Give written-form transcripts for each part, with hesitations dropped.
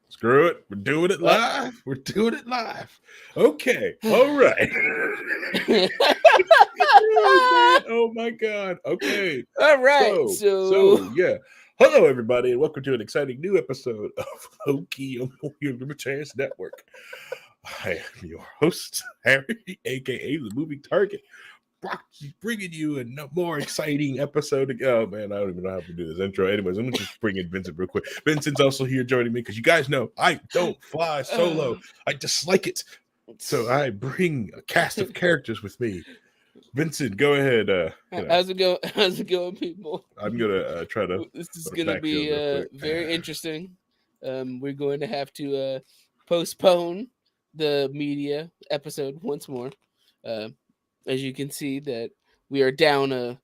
Screw it. We're doing it live. We're doing it live. Okay. All right. Oh my God. Okay. All right. So yeah. Hello, everybody, and welcome to an exciting new episode of Low Key on your Libertarians Network. I am your host, Harry, aka the Moving Target, bringing you a more exciting episode. Oh man, I don't even know how to do this intro. Anyways, I'm gonna just bring in Vincent real quick. Vincent's also here joining me because you guys know I don't fly solo. I dislike it. So I bring a cast of characters with me. Vincent, go ahead. How's it going? How's it going, people? I'm gonna try to. This is gonna be very interesting. We're going to have to postpone the media episode once more. As you can see, that we are down a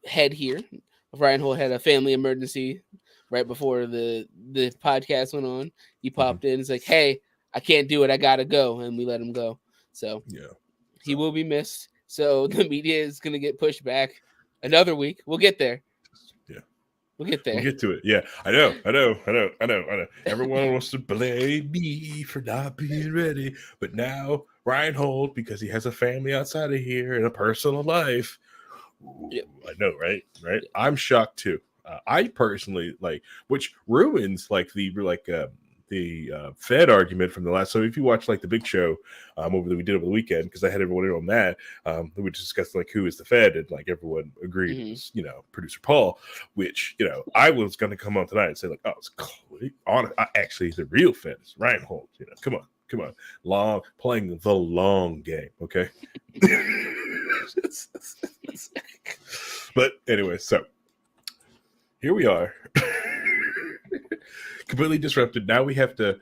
head here. Ryan Holt had a family emergency right before the podcast went on. He popped in. He's like, "Hey, I can't do it. I gotta go," and we let him go. So yeah, he will be missed. So the media is gonna get pushed back another week. We'll get there. Yeah, we'll get there. We'll get to it. Yeah, I know. Everyone wants to blame me for not being ready, but now Ryan Holt, because he has a family outside of here and a personal life. Yep. I know, right? Yep. I'm shocked too. I personally which ruins the Fed argument from the last. So if you watch the Big Show we did over the weekend, because I had everyone in on that, we discussed who is the Fed, and everyone agreed it was producer Paul, which I was going to come on tonight and say it's actually the real Fed is Ryan Holt. Come on, playing the long game, okay. But anyway, so here we are. Completely disrupted. Now we have to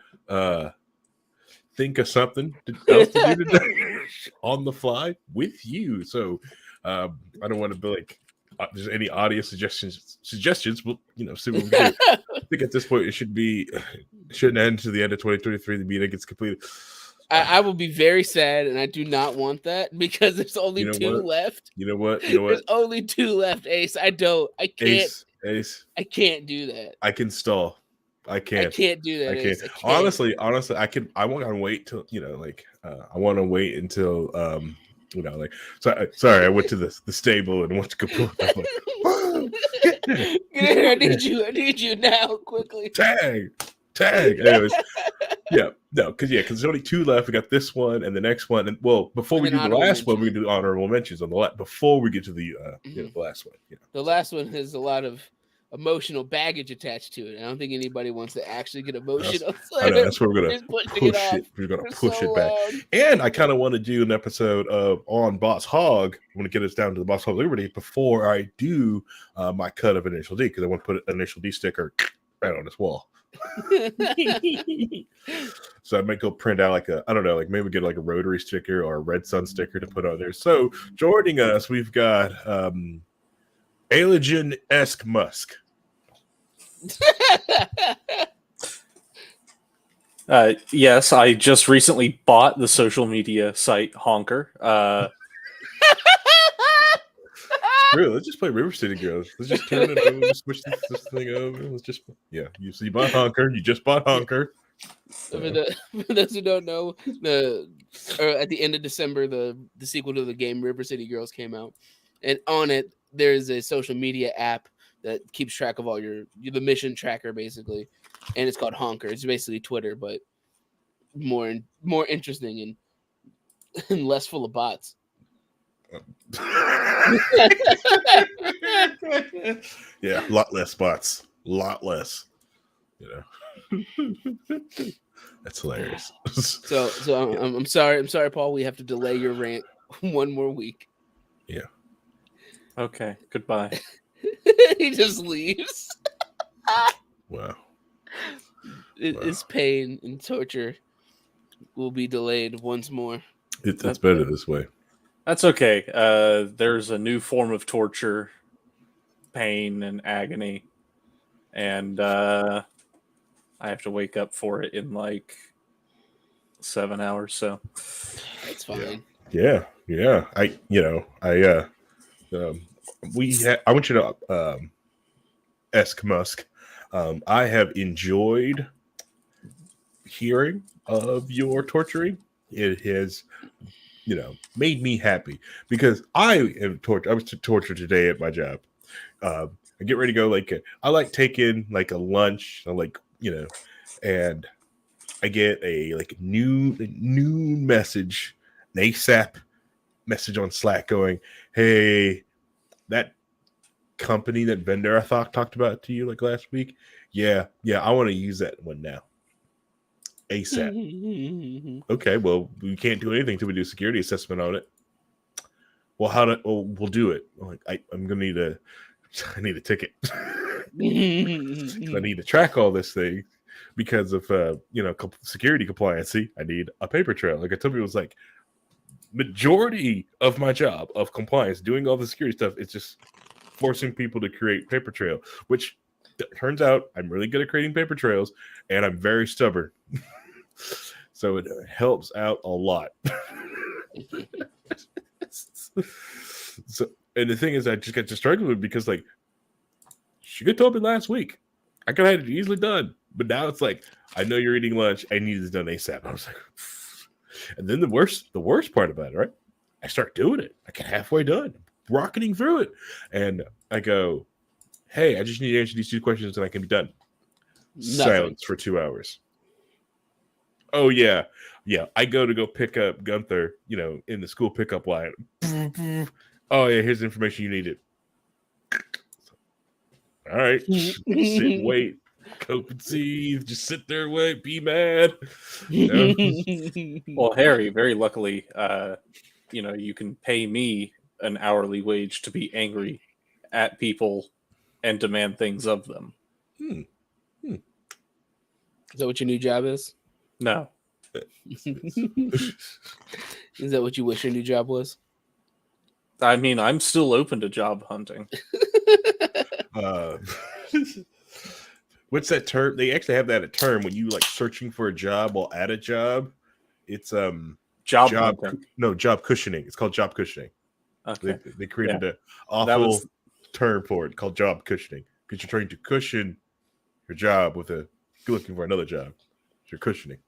think of something else to do today on the fly with you. So I don't want to be there's any audio suggestions. We'll see what we do. I think at this point it shouldn't end to the end of 2023. The meeting gets completed. I will be very sad, and I do not want that, because there's only two left. You know what? There's only two left, Ace. I can't. Ace. I can't do that. I can stall. I can't do that. I can't. Honestly, I can. I want to wait till I want to wait until sorry. I went to the stable and went to go. I need you now, quickly. Tag. Anyways, because there's only two left. We got this one and the next one, and before we do the last one, we do honorable mentions on the last. Before we get to the the last one, the last one has a lot of emotional baggage attached to it. I don't think anybody wants to actually get emotional. I know, that's where we're gonna push it. We're gonna push it back. And I kind of want to do an episode on Boss Hog. I want to get us down to the Boss Hog Liberty before I do my cut of Initial D, because I want to put an Initial D sticker right on this wall. So I might go print out maybe get a rotary sticker or a Red Sun sticker to put on there. So joining us, we've got Alien-esque Musk. Yes, I just recently bought the social media site Honker. Let's just play River City Girls. Let's just turn it over, switch this thing over. Let's just you bought Honker. You just bought Honker. For those who don't know, at the end of December, the sequel to the game River City Girls came out, and on it there's a social media app that keeps track of all the mission tracker, basically, and it's called Honker. It's basically Twitter, but more interesting and less full of bots. Yeah, a lot less bots. A lot less. That's hilarious. So I'm sorry, Paul. We have to delay your rant one more week. Yeah. Okay. Goodbye. He just leaves. Wow. His pain and torture will be delayed once more. It's better this way. That's okay. There's a new form of torture, pain, and agony, and I have to wake up for it in 7 hours. So that's fine. Yeah. I want you to ask Musk. I have enjoyed hearing of your torturing. It has, made me happy because I am tortured. I was tortured today at my job. I get ready to go. I like taking like a lunch. And I get a new message, an ASAP message on Slack going, "Hey, that company, that vendor I talked about to you like last week. Yeah, I want to use that one now. ASAP." Okay, well, we can't do anything until we do a security assessment on it. Well, we'll do it. I'm gonna I need a ticket. I need to track all this thing because of security compliancy. I need a paper trail. Like I told you, it was like majority of my job of compliance, doing all the security stuff, it's just forcing people to create paper trail, which turns out I'm really good at creating paper trails and I'm very stubborn. So it helps out a lot. And the thing is, I just got distracted with it because she could have told me last week. I could have had it easily done. But now it's like, I know you're eating lunch. I need this done ASAP. I was like, and then the worst part about it, right? I start doing it. I get halfway done, rocketing through it. And I go, hey, I just need to answer these 2 questions and I can be done. Nothing. Silence for 2 hours. Oh, yeah. I go pick up Gunther, in the school pickup line. Oh, yeah, here's the information you needed. All right, sit and wait. Cope and see. Just sit there and wait. Be mad. Well, Harry, very luckily, you can pay me an hourly wage to be angry at people and demand things of them. Is that what your new job is? No. Is that what you wish your new job was? I mean, I'm still open to job hunting. What's that term? They actually have that a term when you searching for a job while at a job. It's job cushioning. It's called job cushioning. Okay. They created an awful term for it called job cushioning because you're trying to cushion your job with looking for another job. You're cushioning.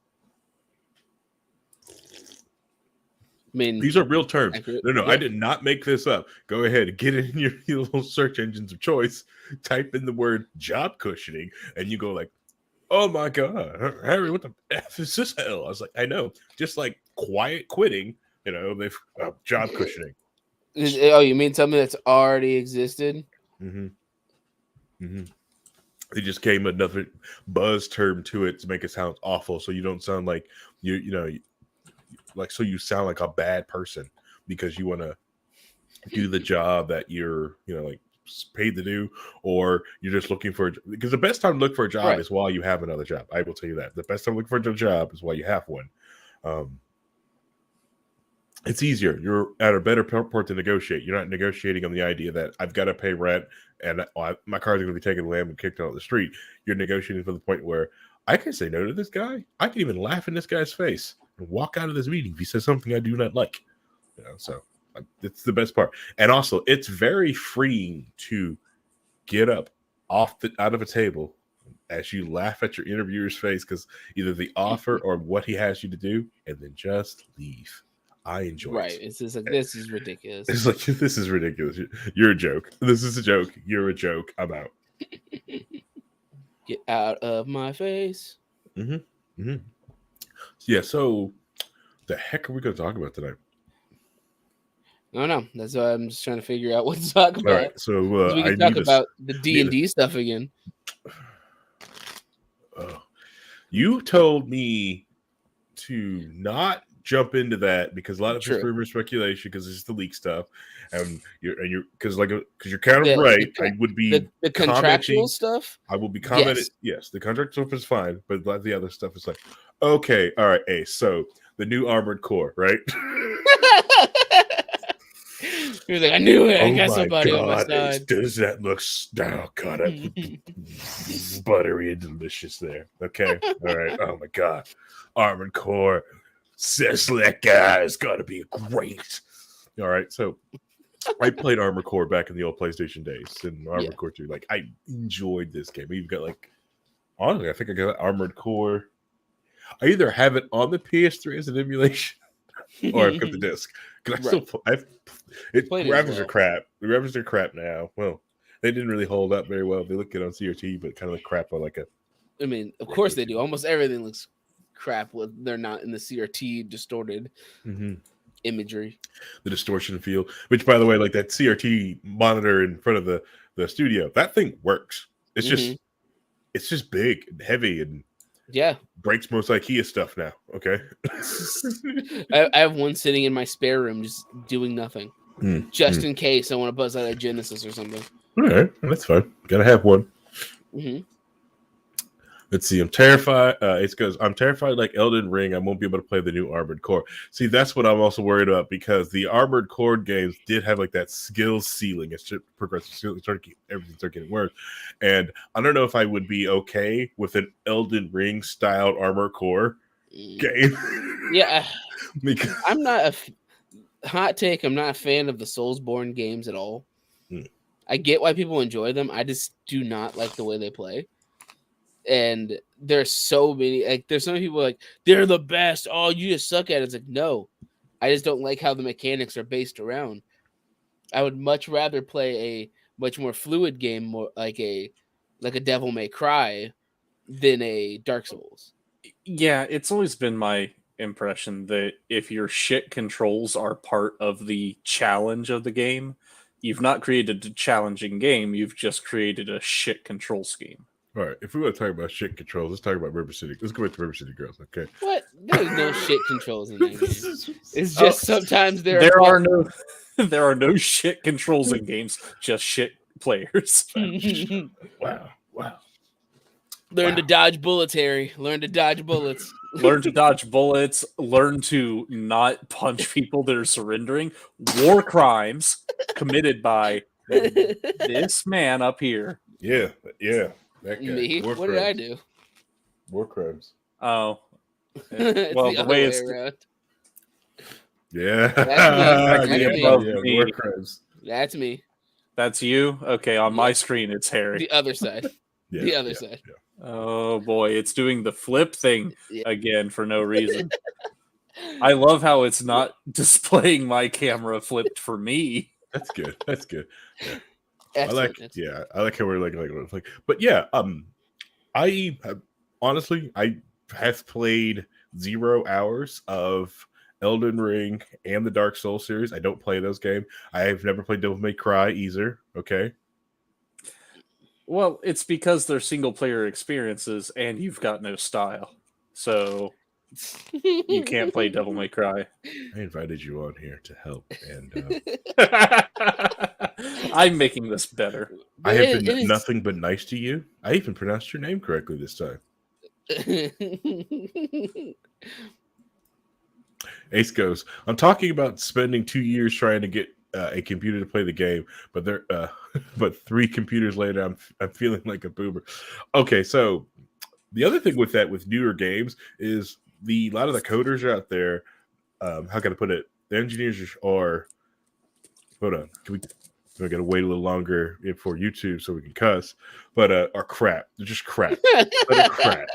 I mean, these are real terms. Accurate. No, yeah. I did not make this up. Go ahead and get it in your little search engines of choice. Type in the word job cushioning, and you go like, "Oh my god, Harry, what the f is this hell?" I was like, "I know, just like quiet quitting." They've job cushioning. Oh, you mean something that's already existed? Mm-hmm. They just came another buzz term to it to make it sound awful, so you don't sound like so you sound like a bad person because you want to do the job that you're paid to do, or you're just looking for because the best time to look for a job is while you have another job. I will tell you that the best time to look for a job is while you have one. It's easier. You're at a better point to negotiate. You're not negotiating on the idea that I've got to pay rent and my car is going to be taken away and kicked out of the street. You're negotiating for the point where I can say no to this guy. I can even laugh in this guy's face and walk out of this meeting if he says something I do not like. So it's the best part. And also, it's very freeing to get up out of a table as you laugh at your interviewer's face because either the offer or what he has you to do, and then just leave. I enjoy it. Right. It's just like, this is ridiculous. It's like, this is ridiculous. You're a joke. This is a joke. You're a joke. I'm out. Get out of my face. Yeah, so the heck are we going to talk about tonight? I don't know. That's why I'm just trying to figure out what to talk about. All right, so we can talk about the D&D stuff again. You told me to not jump into that because a lot of it's rumor speculation because it's the leak stuff, and you're because you're kind of right. I would be the contractual stuff. I will be commenting. Yes, the contract stuff is fine, but the other stuff is like, okay, all right, Ace. So the new Armored Core, right? He was like, I knew it. I got somebody on my side. Does that look? Oh god, buttery and delicious there. Okay, all right. Oh my god, Armored Core. That guy is gotta be great. All right, so I played Armored Core back in the old PlayStation days and Armored Core 2. Like I enjoyed this game. We've got Honestly, I think I got Armored Core. I either have it on the PS3 as an emulation, or I've got the disc. Because I still, Played it as graphics are well. crap. The graphics are crap now. Well, they didn't really hold up very well. They look good on CRT, but kind of like crap on like a. I mean, of course they do. Almost everything looks crap when they're not in the CRT distorted imagery. The distortion feel, which by the way, like that CRT monitor in front of the studio, that thing works. It's just big and heavy and breaks most IKEA stuff now. Okay. I have one sitting in my spare room just doing nothing. Just in case I want to buzz out a Genesis or something. All right, that's fine. Gotta have one. Let's see. I'm terrified. It's because I'm terrified, like Elden Ring, I won't be able to play the new Armored Core. See, that's what I'm also worried about, because the Armored Core games did have like that skill ceiling. It's just progressive. Everything started getting worse, and I don't know if I would be okay with an Elden Ring styled Armored Core game. Yeah, because I'm not hot take. I'm not a fan of the Soulsborne games at all. I get why people enjoy them. I just do not like the way they play. And there's so many, like, there's so many people like, they're the best. Oh, you just suck at it. It's like, no, I just don't like how the mechanics are based around. I would much rather play a much more fluid game, more like a Devil May Cry than a Dark Souls. Yeah, it's always been my impression that if your shit controls are part of the challenge of the game, you've not created a challenging game, you've just created a shit control scheme. All right, if we want to talk about shit controls, let's talk about River City. Let's go back to River City Girls, okay? What? There's no shit controls in that game. It's just sometimes there are no shit controls in games, just shit players. Wow. Learn to dodge bullets, Harry. Learn to dodge bullets. Learn to dodge bullets. Learn to not punch people that are surrendering. War crimes committed by this man up here. Yeah. That guy. Me? War what crimes. did I do? War crimes. Oh. Well, the way it's around. Yeah. That's me. War crimes. That's me. That's you? Okay, on my screen it's Harry. The other side. The other side. Yeah. Oh boy, it's doing the flip thing again for no reason. I love how it's not displaying my camera flipped for me. That's good. Yeah. Excellent. I like how we're like, but yeah, I honestly, I have played 0 hours of Elden Ring and the Dark Souls series. I don't play those games. I have never played Devil May Cry either. Okay. Well, it's because they're single player experiences and you've got no style. So you can't play Devil May Cry. I invited you on here to help, and I'm making this better. I have been nothing but nice to you. I even pronounced your name correctly this time. Ace goes, I'm talking about spending 2 years trying to get a computer to play the game, but but 3 computers later, I'm feeling like a boomer. Okay, so the other thing with that, with newer games, is a lot of the coders are out there. How can I put it? The engineers are. Hold on, we got to wait a little longer for YouTube so we can cuss? But are crap. They're just crap. They're crap.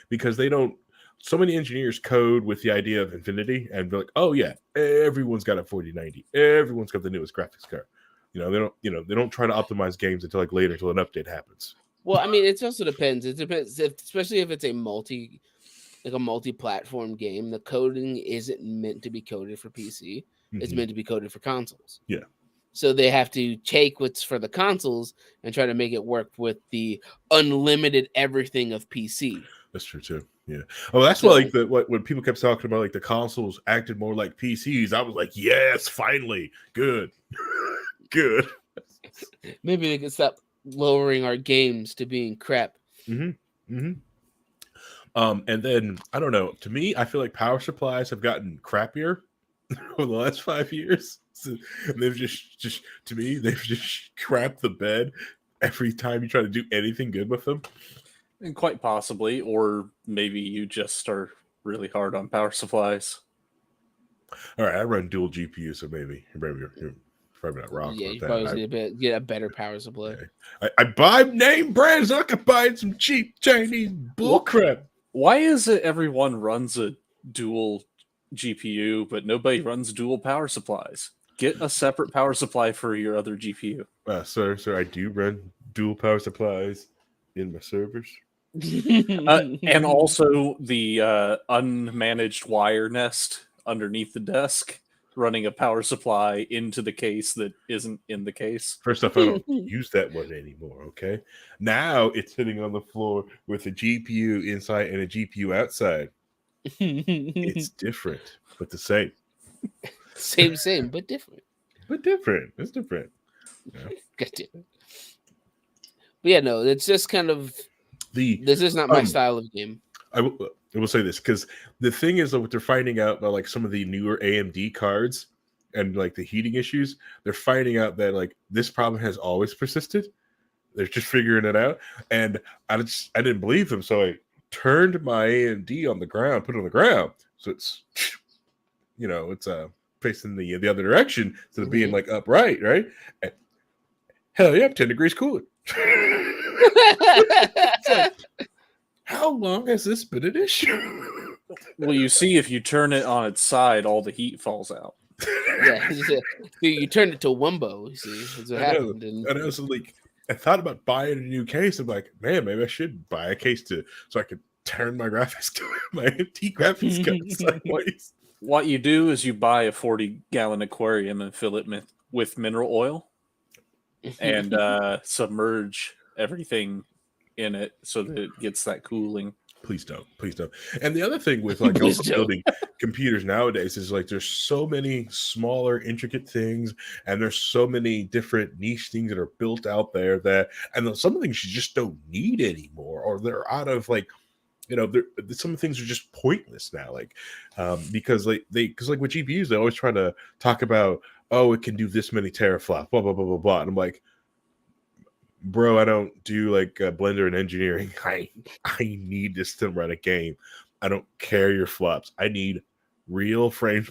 Because they don't. So many engineers code with the idea of infinity and be like, oh yeah, everyone's got a 4090. Everyone's got the newest graphics card. They don't try to optimize games until like later, until an update happens. Well, I mean, it also depends. It depends, especially if it's a multi-platform game. The coding isn't meant to be coded for PC. It's meant to be coded for consoles. Yeah. So they have to take what's for the consoles and try to make it work with the unlimited everything of PC. That's true too. Yeah. Oh, that's why when people kept talking about like the consoles acted more like PCs, I was like, yes, finally, good, good. Maybe they could stop lowering our games to being crap. And then I don't know. To me, I feel like power supplies have gotten crappier over the last 5 years. So they've just to me, they've just crapped the bed every time you try to do anything good with them. And quite possibly, or maybe you just are really hard on power supplies. All right, I run dual GPU, so maybe you're probably not wrong Yeah, about you probably that. need to get a better power supply. I buy name brands. I can buy some cheap Chinese bullcrap. Why is it everyone runs a dual GPU, but nobody runs dual power supplies? Get a separate power supply for your other GPU. Sir, I do run dual power supplies in my servers. And also the unmanaged wire nest underneath the desk, running a power supply into the case that isn't in the case. First off, I don't use that one anymore, okay? Now it's sitting on the floor with a GPU inside and a GPU outside. It's different, but the same. Same, but different. But different. It's different. Yeah. God damn it. But yeah, no, it's just kind of this is not my style of game. I will say this because the thing is that what they're finding out about like some of the newer AMD cards and like the heating issues, they're finding out that like this problem has always persisted. They're just figuring it out, and I didn't believe them, so I turned my AMD on the ground, put it on the ground, so it's it's facing the other direction instead of being like upright, right? And, hell yeah, 10 degrees cooler. It's like, how long has this been an issue? Well, you see, if you turn it on its side, all the heat falls out. Yeah, you turned it to Wumbo. You see, that's what happened. And I was like, I thought about buying a new case. I'm like, man, maybe I should buy a case so I could turn my graphics to my empty graphics card sideways. What you do is you buy a 40-gallon aquarium and fill it with mineral oil and submerge everything in it so that it gets that cooling. Please don't. And the other thing with like also building computers nowadays is like there's so many smaller, intricate things, and there's so many different niche things that are built out there and some things you just don't need anymore, or they're out of like, some of the things are just pointless now. Like, because with GPUs, they always try to talk about, oh, it can do this many teraflops, blah blah blah blah blah, and I'm like, bro, I don't do like Blender and engineering. I need this to run a game. I don't care your flops. I need real frames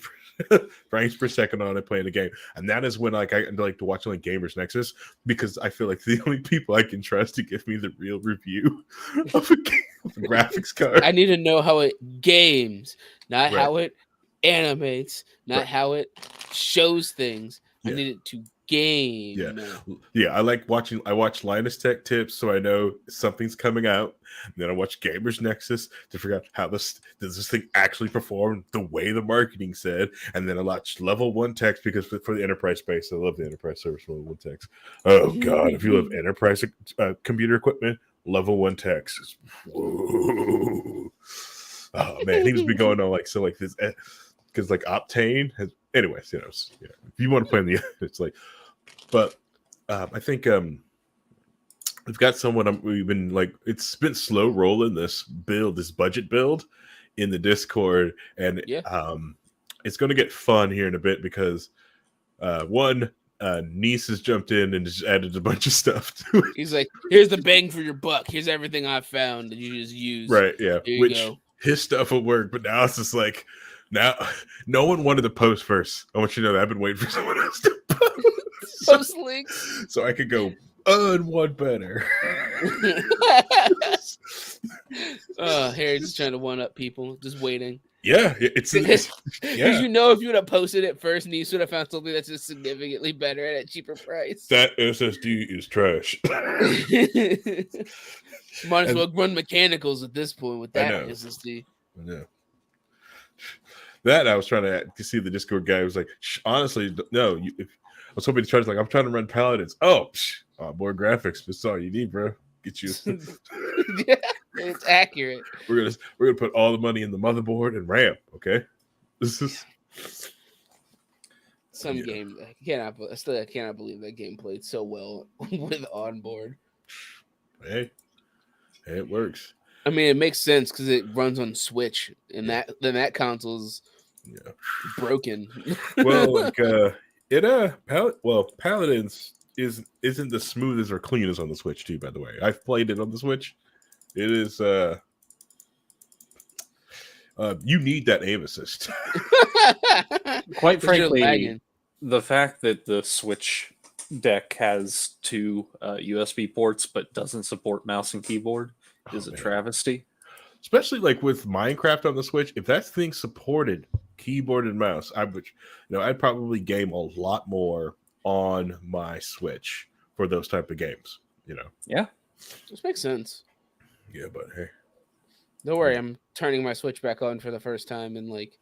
per second on it playing a game. And that is when like I like to watch like Gamers Nexus, because I feel like the only people I can trust to give me the real review of a game with a graphics card. I need to know how it games, not how it animates, not how it shows things. I need it to game. Yeah. I watch Linus Tech Tips so I know something's coming out. And then I watch Gamers Nexus to figure out how does this thing actually perform the way the marketing said. And then I watch Level 1 Techs because for the enterprise space, I love the enterprise service Level 1 Techs. Oh god, if you love enterprise computer equipment, Level 1 Techs. Whoa. Oh man, he was been going on like this because like Optane has. Anyways, if you want to play in the, it's like, but I think we've got someone we've been like, it's been slow rolling this budget build in the Discord, and it's going to get fun here in a bit because Niece has jumped in and just added a bunch of stuff to it. He's like, here's the bang for your buck. Here's everything I found that you just use. Right, yeah. Which his stuff will work, but now it's just like, now, no one wanted to post first. I want you to know that I've been waiting for someone else to post links so I could go one better. Harry's just trying to one up people, just waiting. Yeah, it's because if you would have posted it first, Niece would have found something that's just significantly better at a cheaper price. That SSD is trash. Might as well run mechanicals at this point with that SSD. Yeah. That I was trying to see the Discord guy was like, honestly, no. I was hoping to charge like I'm trying to run Paladins. Oh, more graphics. That's all you need, bro. Get you. Yeah, it's accurate. We're gonna put all the money in the motherboard and RAM. Okay, this is some game. I cannot believe that game played so well with onboard. Hey, it works. I mean, it makes sense because it runs on Switch, and that console's broken. Well, like Paladins isn't as smooth as or clean as on the Switch too. By the way, I've played it on the Switch. It is you need that aim assist. Quite frankly, the fact that the Switch deck has two USB ports but doesn't support mouse and keyboard is a man. travesty. Especially like with Minecraft on the Switch, if that thing supported keyboard and mouse, I would, I'd probably game a lot more on my Switch for those type of games. Yeah, This makes sense. Yeah, but hey, Don't worry, I'm turning my Switch back on for the first time in like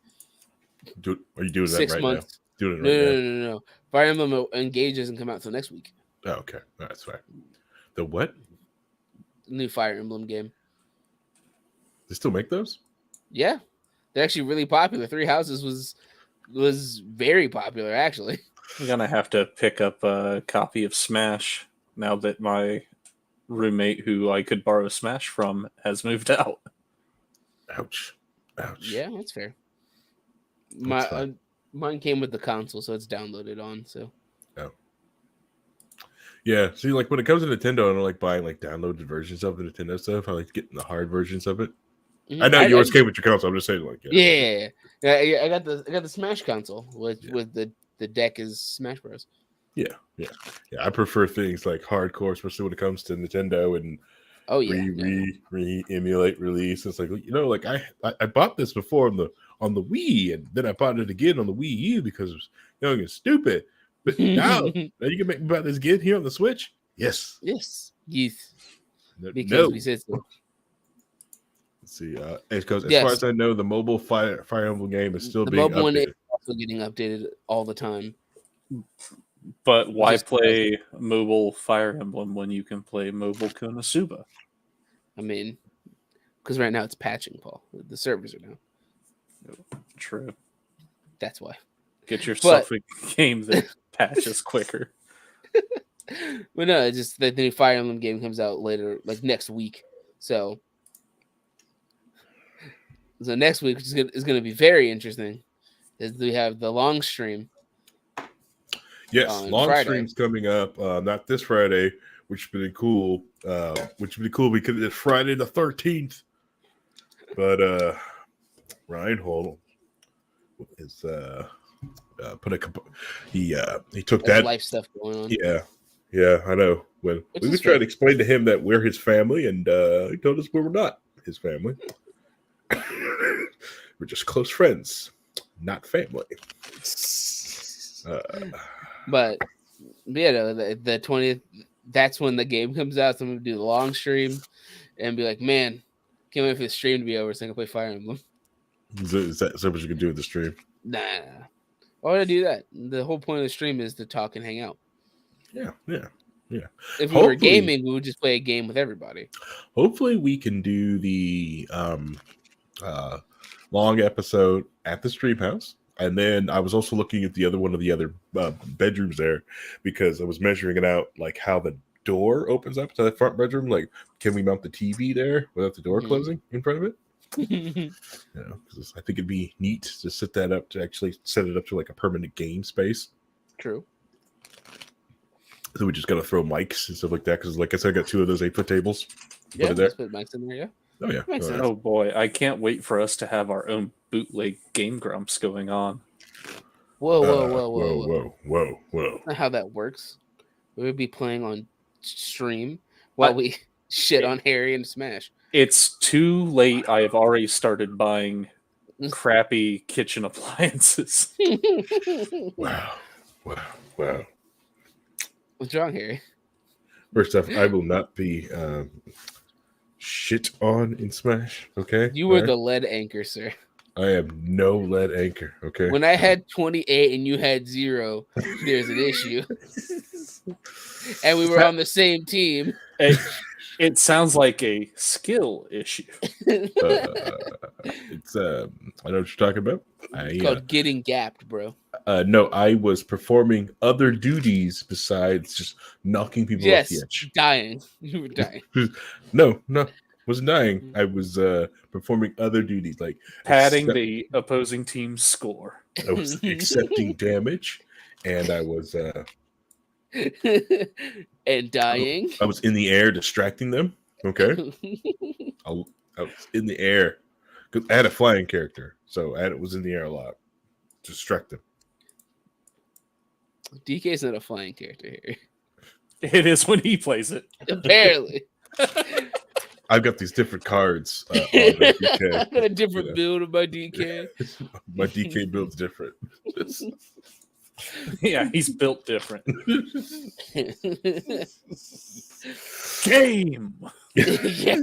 are you doing that 6 right months. now? Doing it No, right no, now? no, no, no. Fire Emblem Engage doesn't come out until next week. Oh, okay, that's fine. The what? New Fire Emblem game. They still make those? Yeah, they're actually really popular. Three Houses was very popular actually. I'm gonna have to pick up a copy of Smash now that my roommate, who I could borrow Smash from, has moved out. Ouch. Yeah, that's fair. That's fine. Mine came with the console, so it's downloaded on. So Yeah, see, like when it comes to Nintendo, I don't like buying like downloaded versions of the Nintendo stuff. I like getting the hard versions of it. I know yours came with your console. I'm just saying, like, yeah. I got the Smash console with the deck is Smash Bros. Yeah. I prefer things like hardcore, especially when it comes to Nintendo and re-emulate release. It's like, like I bought this before on the Wii, and then I bought it again on the Wii U because it was young and stupid. But now you can make me buy this again here on the Switch. Yes. Because we said so. Let's see. As far as I know, the mobile Fire Emblem game is still being updated. One is also getting updated all the time. But why play mobile Fire Emblem when you can play mobile Konosuba? I mean, because right now it's patching, Paul. The servers are down. True. That's why. Get yourself a game that patches quicker. But no, it's just that the new Fire Emblem game comes out later, like next week. So next week is going to be very interesting. Is we have the long stream. Yes, long Friday. Stream's coming up. Not this Friday, which would be cool. Which would be cool because it's Friday the 13th. But Reinhold is he took that life stuff going on. Yeah, I know. When we was trying to explain to him that we're his family, and he told us we were not his family. We're just close friends, not family. But the 20th, that's when the game comes out. So I'm gonna do the long stream and be like, man, can't wait for the stream to be over so I can play Fire Emblem. Is that what you can do with the stream? Nah. Why would I do that? The whole point of the stream is to talk and hang out. Yeah. If we were gaming, we would just play a game with everybody. Hopefully, we can do the long episode at the stream house. And then I was also looking at the other bedrooms there because I was measuring it out, like how the door opens up to that front bedroom. Like, can we mount the TV there without the door closing in front of it? Because I think it'd be neat to set that up, to actually set it up to like a permanent game space. True. So we just got to throw mics and stuff like that. Because, like I said, I got 2 of those 8-foot tables. Yeah, let's put mics in there. Yeah. Oh yeah. Oh boy, I can't wait for us to have our own bootleg Game Grumps going on. Whoa. That's not how that works. We would be playing on stream while we shit on Harry and Smash. It's too late. I have already started buying crappy kitchen appliances. Wow. What's wrong, Harry? First off, I will not be shit on in Smash. Okay, you were the lead anchor, sir. I am no lead anchor. Okay, when I had 28 and you had 0, there's an issue. And we were on the same team. It sounds like a skill issue. It's I know what you're talking about. It's called getting gapped, bro. No, I was performing other duties besides just knocking people off the edge. Dying. You were dying. No, wasn't dying. I was performing other duties like padding the opposing team's score. I was accepting damage, and I was and dying. I was in the air distracting them. Okay, I was in the air because I had a flying character, so I was in the air a lot, distract them. DK's not a flying character here. It is when he plays it. Apparently. I've got these different cards on the DK. I got a different build of my DK. My DK build's different. Yeah, he's built different. Game. Yeah.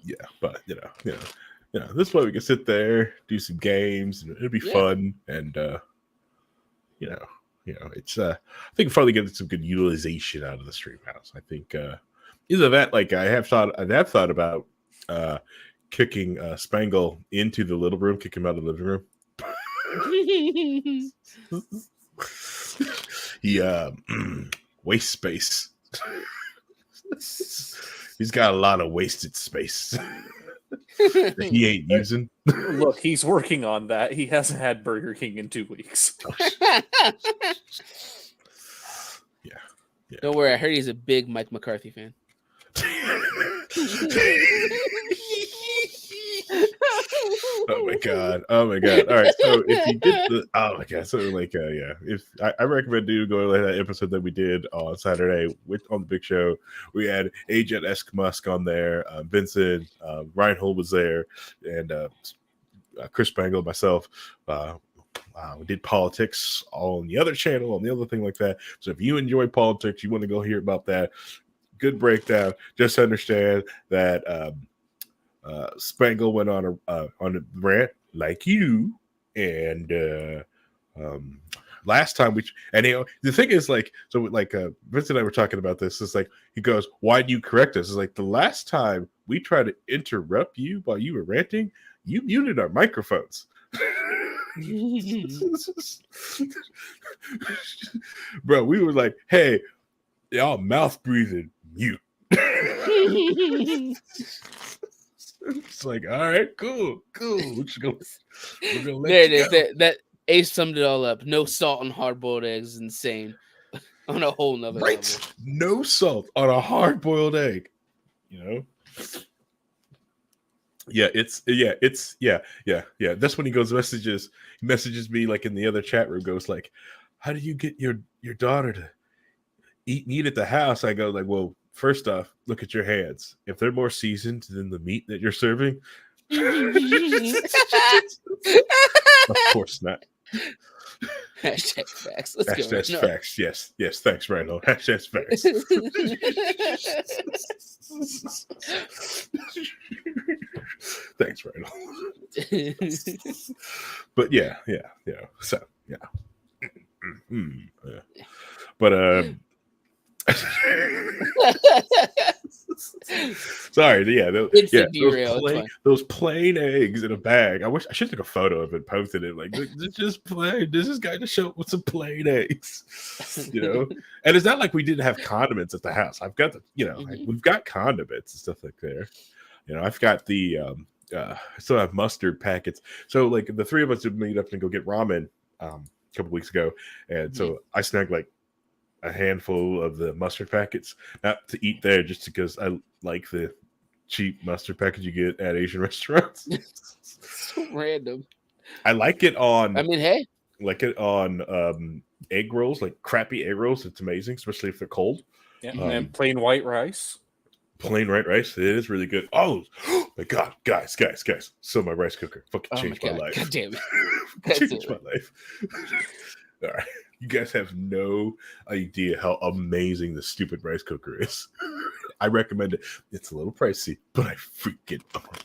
Yeah, but this way we can sit there, do some games, and it'll be fun, and it's I think finally getting some good utilization out of the stream house. I think either that, like I have thought about kicking Spangle into the little room, kick him out of the living room. He waste space. He's got a lot of wasted space that he ain't using. Look, he's working on that. He hasn't had Burger King in 2 weeks. Yeah. Don't worry, I heard he's a big Mike McCarthy fan. Oh my god! All right, so if you did if I recommend you go to that episode that we did on Saturday on the Big Show. We had Agent Esk Musk on there, Vincent, Reinhold was there, and Chris Spangle, myself. We did politics on the other channel, on the other thing like that. So if you enjoy politics, you want to go hear about that. Good breakdown. Just understand that Spangle went on a rant like you, and last time the thing is Vincent and I were talking about this. It's like he goes, "Why do you correct us?" It's like the last time we tried to interrupt you while you were ranting, you muted our microphones. Bro, we were like, "Hey, y'all mouth breathing, mute." It's like, all right, cool. We're gonna let there it you is. go. That Ace summed it all up. No salt on hard-boiled eggs is insane. On a whole nother level. No salt on a hard-boiled egg. Yeah, that's when he messages me like in the other chat room, goes like, how do you get your daughter to eat meat at the house? I go like, well, first off, look at your hands. If they're more seasoned than the meat that you're serving, of course not. Hashtag facts. Let's go. Hashtag facts. Yes. Thanks, Randall. Hashtag facts. Thanks, Randall. But yeah. So yeah. But sorry, those plain eggs in a bag. I wish I should take a photo of it, posted it. Like, just plain. Does this guy just show up with some plain eggs? And it's not like we didn't have condiments at the house. I've got we've got condiments and stuff like there. I've got the still have mustard packets. So like the three of us would meet up and go get ramen a couple weeks ago, and so I snagged like a handful of the mustard packets, not to eat there, just because I like the cheap mustard package you get at Asian restaurants. So random. I like it on. I mean, hey, like it on egg rolls, like crappy egg rolls. It's amazing, especially if they're cold. Yeah, and plain white rice. Plain white rice. It is really good. Oh my god, guys! So my rice cooker fucking changed my life. God damn it! Changed my life. All right. You guys have no idea how amazing the stupid rice cooker is. I recommend it. It's a little pricey, but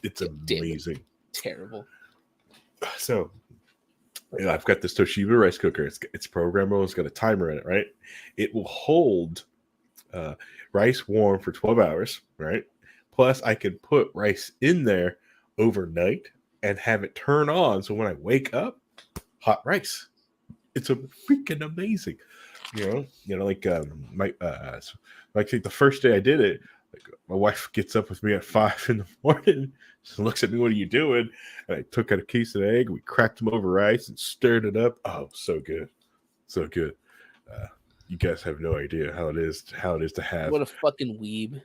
it's amazing. Terrible. So, I've got this Toshiba rice cooker. It's programmable. It's got a timer in it, right? It will hold rice warm for 12 hours, right? Plus, I can put rice in there overnight and have it turn on. So when I wake up, hot rice. It's a freaking amazing, like the first day I did it, like my wife gets up with me at 5 a.m. She looks at me, "What are you doing?" And I took out a piece of egg, we cracked them over rice and stirred it up. Oh, so good. You guys have no idea how it is to have. What a fucking weeb.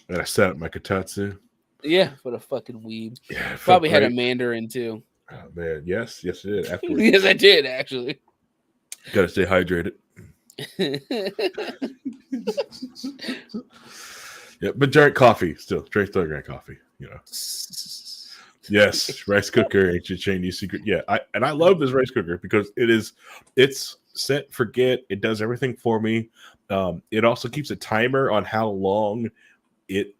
And I sat at my kotatsu. Yeah, what a fucking weeb. Yeah, probably had a Mandarin too. Oh, man, yes, it did. Afterwards, Yes, I did actually. gotta stay hydrated. Yeah, but drink coffee still. Drink coffee. Yes, rice cooker, ancient Chinese secret. Yeah, I love this rice cooker because it's set, forget. It does everything for me. It also keeps a timer on how long it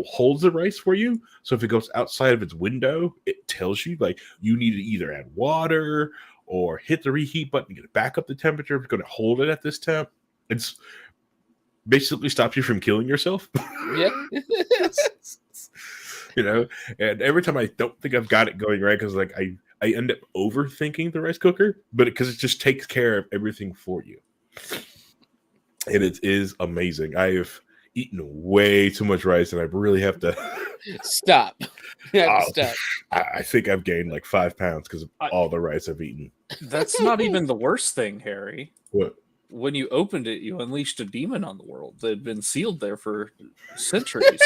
holds the rice for you. So if it goes outside of its window, it tells you like you need to either add water or hit the reheat button to get it back up the temperature. If you're going to hold it at this temp, it's basically stops you from killing yourself. Yeah. And every time I don't think I've got it going right, because like I end up overthinking the rice cooker, but because it just takes care of everything for you. And it is amazing. I have eaten way too much rice, and I really have to stop. Stop. I think I've gained like 5 pounds because of all the rice I've eaten. That's not even the worst thing, Harry. What? When you opened it, you unleashed a demon on the world that had been sealed there for centuries.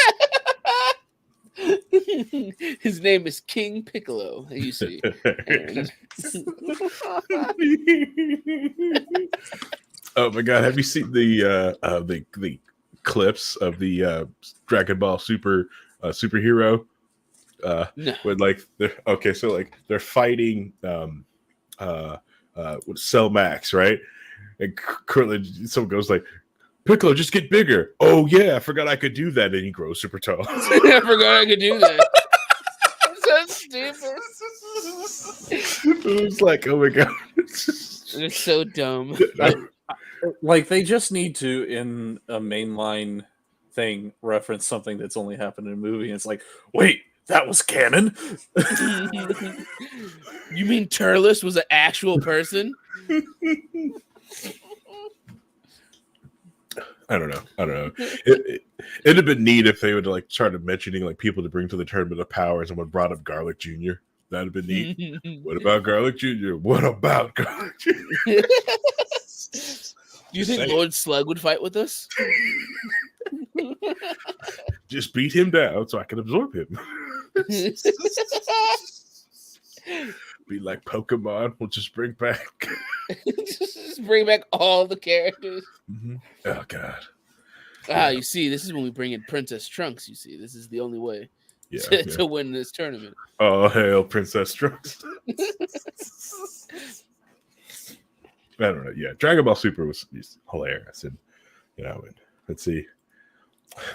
His name is King Piccolo, you see. Oh my god, have you seen the clips of the Dragon Ball superhero? No. When like they're fighting with Cell Max, right? And currently someone goes like, Piccolo, just get bigger. Oh yeah, I forgot I could do that, and he grows super tall. I forgot I could do that. So stupid. It's like, oh my god. They're so dumb. Like they just need to, in a mainline thing, reference something that's only happened in a movie, and it's like, wait, that was canon? You mean Turles was an actual person? I don't know. It'd have been neat if they would like started mentioning like people to bring to the Tournament of Power, and someone brought up Garlic Jr. That'd have been neat. What about Garlic Jr.? What about Garlic Jr.? Do you think Lord Slug would fight with us? Just beat him down so I can absorb him. Be like Pokemon. We'll just bring back. Just bring back all the characters. Mm-hmm. Oh god. You see, this is when we bring in Princess Trunks. You see, this is the only way to win this tournament. Oh hail, Princess Trunks! I don't know. Yeah, Dragon Ball Super was hilarious, and let's see.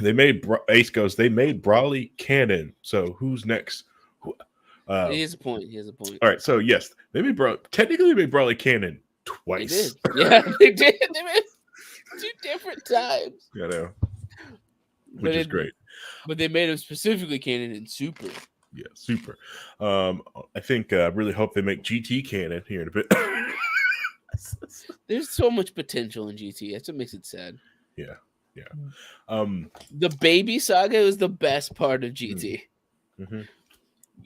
They made Ace goes. They made Brawly canon. So who's next? He has a point. All right. So yes, they made technically they made Brawly canon twice. They did. Yeah, they did. They made 2 different times. I know. Which is great. But they made him specifically canon in Super. Yeah, Super. I think I really hope they make GT canon here in a bit. There's so much potential in GT. That's what makes it sad. Yeah. The baby saga is the best part of GT. Mm-hmm.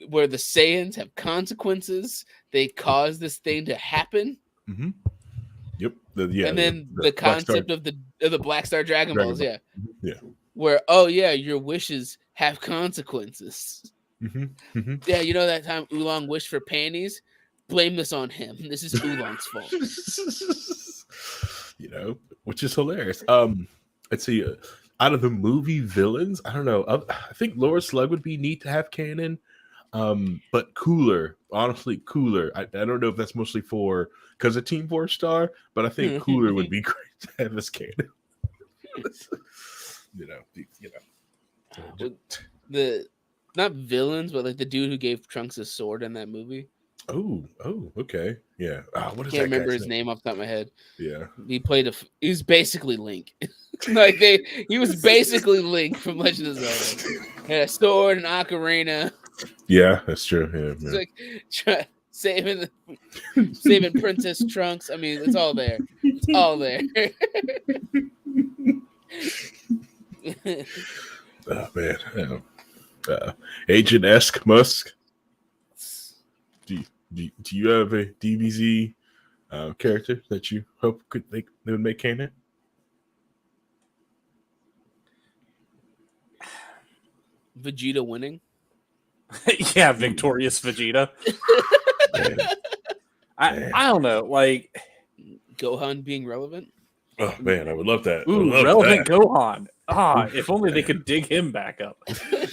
Where the Saiyans have consequences. They cause this thing to happen. Mm-hmm. Yep. And then the concept of the Black Star Dragon Balls. Ball. Yeah. Yeah. Where, oh yeah, your wishes have consequences. Mm-hmm. Mm-hmm. Yeah, you know that time Oolong wished for panties? Blame this on him. This is Oolong's fault. Which is hilarious. Let's see. Out of the movie villains, I don't know. I think Lord Slug would be neat to have canon, but Cooler, honestly, Cooler. I don't know if that's mostly because of Team 4-Star, but I think Cooler would be great to have as canon. The not villains, but like the dude who gave Trunks a sword in that movie. Oh, okay, yeah. What is I can't that remember guy's his name? name off the top of my head. Yeah, he was basically Link. He was basically Link from Legend of Zelda. Had a sword, an ocarina. Yeah, that's true. It's Yeah. like saving Princess Trunks. I mean, it's all there. It's all there. Oh man, Agent Esk Musk. Do you have a DBZ character that you hope they would make canon? Vegeta winning. Yeah, victorious Vegeta. I don't know, like Gohan being relevant. Oh man, I would love that. I would ooh, love relevant that. Gohan. If only they could dig him back up.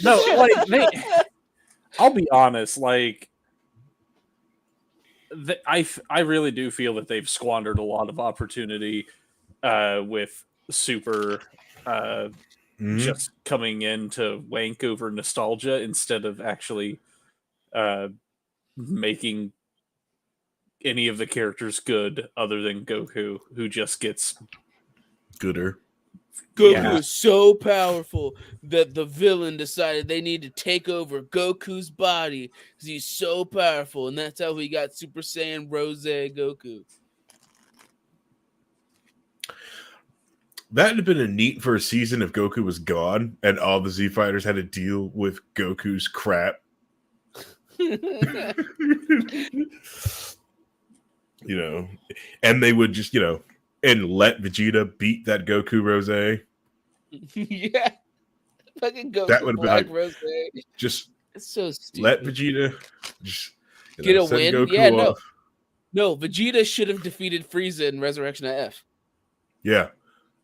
No, like I'll be honest, like I really do feel that they've squandered a lot of opportunity with Super just coming in to wank over nostalgia instead of actually making any of the characters good other than Goku, who just gets Gooder. Goku is so powerful that the villain decided they need to take over Goku's body because he's so powerful, and that's how we got Super Saiyan Rose Goku. That'd have been a neat for a season if Goku was gone and all the Z Fighters had to deal with Goku's crap. And they would just, and let Vegeta beat that Goku Rose. Yeah. Fucking Goku That would have been like, Rose. Just it's so stupid. Let Vegeta just get a win. Goku yeah, off. No, Vegeta should have defeated Frieza in Resurrection of F. Yeah.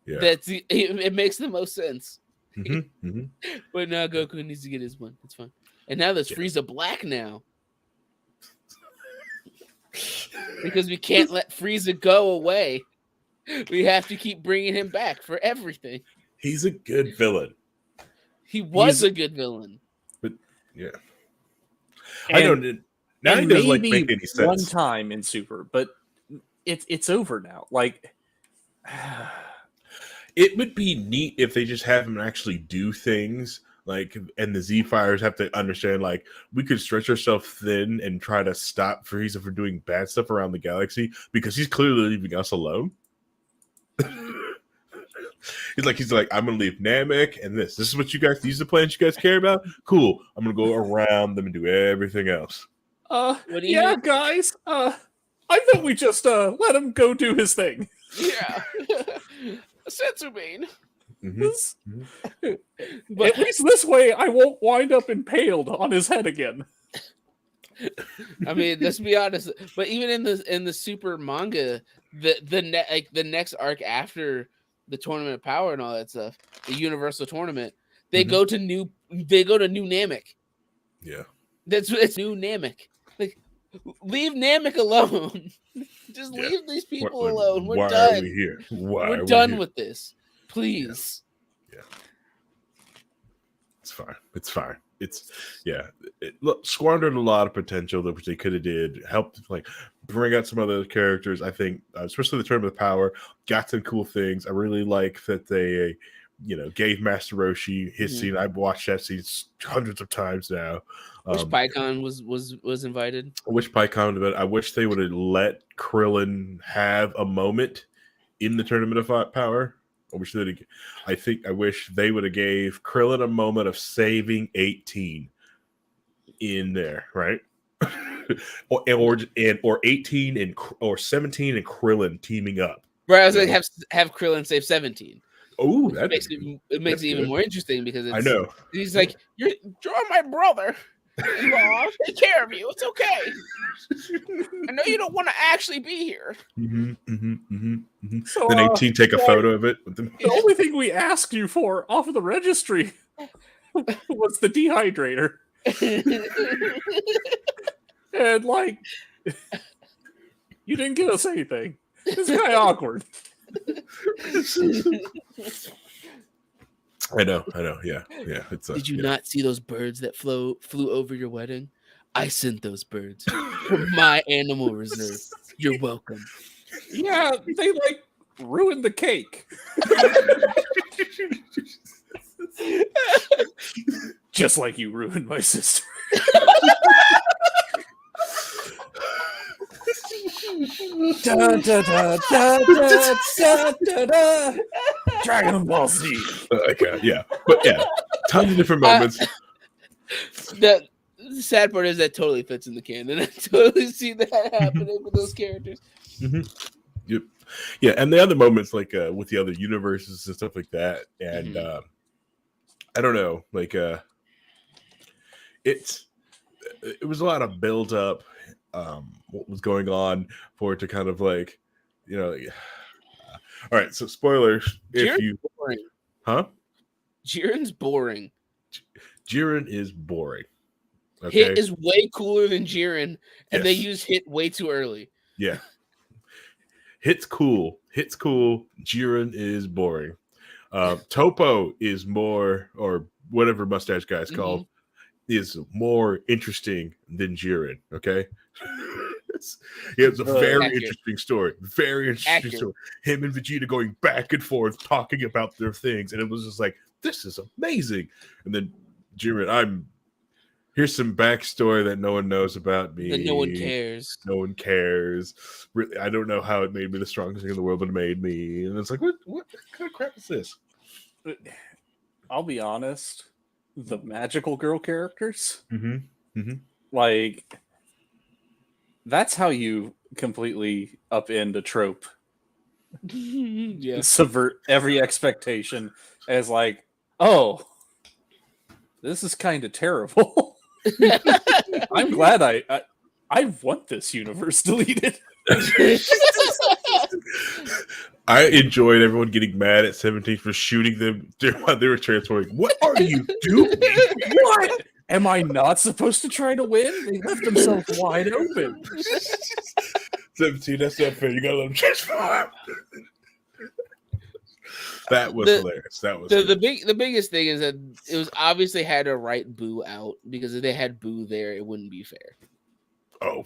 It makes the most sense. Mm-hmm. But now Goku needs to get his one. It's fine. And now there's Frieza Black now. Because we can't let Frieza go away. We have to keep bringing him back for everything. He's a good villain. He was a good villain. But yeah. And, I don't now he doesn't make any sense. One time in Super, but it's over now. Like it would be neat if they just have him actually do things. Like, and the Z Fighters have to understand, like, we could stretch ourselves thin and try to stop Frieza from doing bad stuff around the galaxy because he's clearly leaving us alone. He's like, I'm gonna leave Namek and this. This is what you guys. These are the plans you guys care about. Cool. I'm gonna go around them and do everything else. Guys. I thought we just let him go do his thing. Yeah. Sensubane. But at least this way, I won't wind up impaled on his head again. I mean, let's be honest. But even in the Super manga, the next arc after the Tournament of Power and all that stuff, the Universal Tournament, they go to New Namek. Yeah, it's New Namek. Like, leave Namek alone. Just leave these people alone. We're done. Why are we here? We're done with this. Please. Yeah. It's fine. Look, squandered a lot of potential that which they could have did. Helped like bring out some other characters. I think, especially the Tournament of Power, got some cool things. I really like that they, gave Master Roshi his scene. I've watched that scene hundreds of times now. Wish PyCon was invited. I wish PyCon, but I wish they would have let Krillin have a moment in the Tournament of Power. I wish they would have gave Krillin a moment of saving 18 in there, right? or 18 or 17 and Krillin teaming up. Right, I was like, have Krillin save 17. Oh, that makes it even more interesting because I know he's like, you're my brother. I'll take care of you. It's okay. I know you don't want to actually be here. So, then 18 take a photo of it. The only thing we asked you for off of the registry was the dehydrator. And like, you didn't give us anything. It's kind of awkward. I know. Yeah. It's. Did you not see those birds that flew over your wedding? I sent those birds from my animal reserve. You're welcome. Yeah, they like ruined the cake. Just like you ruined my sister. Da, da, da, da, da, da, da, da. Dragon Ball Z. Okay, yeah, but yeah, tons of different moments. The sad part is that totally fits in the canon. I totally see that happening with those characters. Yep. Yeah, and the other moments like with the other universes and stuff like that, and I don't know, like it's it was a lot of build up. What was going on for it to kind of like, you know. All right, so spoilers. If you, boring. huh? Jiren's boring. Jiren is boring. Okay? Hit is way cooler than Jiren, and they use Hit way too early. Yeah. Hit's cool. Jiren is boring. Topo is more, or whatever mustache guy's called, is more interesting than Jiren. Okay. It's a very interesting story. Very interesting story. Him and Vegeta going back and forth talking about their things, and it was just like, this is amazing. And then Jiren, here's some backstory that no one knows about me. That no one cares. No one cares. Really, I don't know how it made me the strongest thing in the world, but it made me. And it's like, what kind of crap is this? I'll be honest. The magical girl characters, like, that's how you completely upend a trope. Yeah. Subvert every expectation as like, oh, this is kind of terrible. I'm glad I want this universe deleted. I enjoyed everyone getting mad at 17 for shooting them while they were transforming. What are you doing? What? Am I not supposed to try to win? They left themselves wide open. 17, that's not fair. You gotta let them transform. That was hilarious. That was the biggest thing is that it was obviously had to write Boo out, because if they had Boo there, it wouldn't be fair. Oh,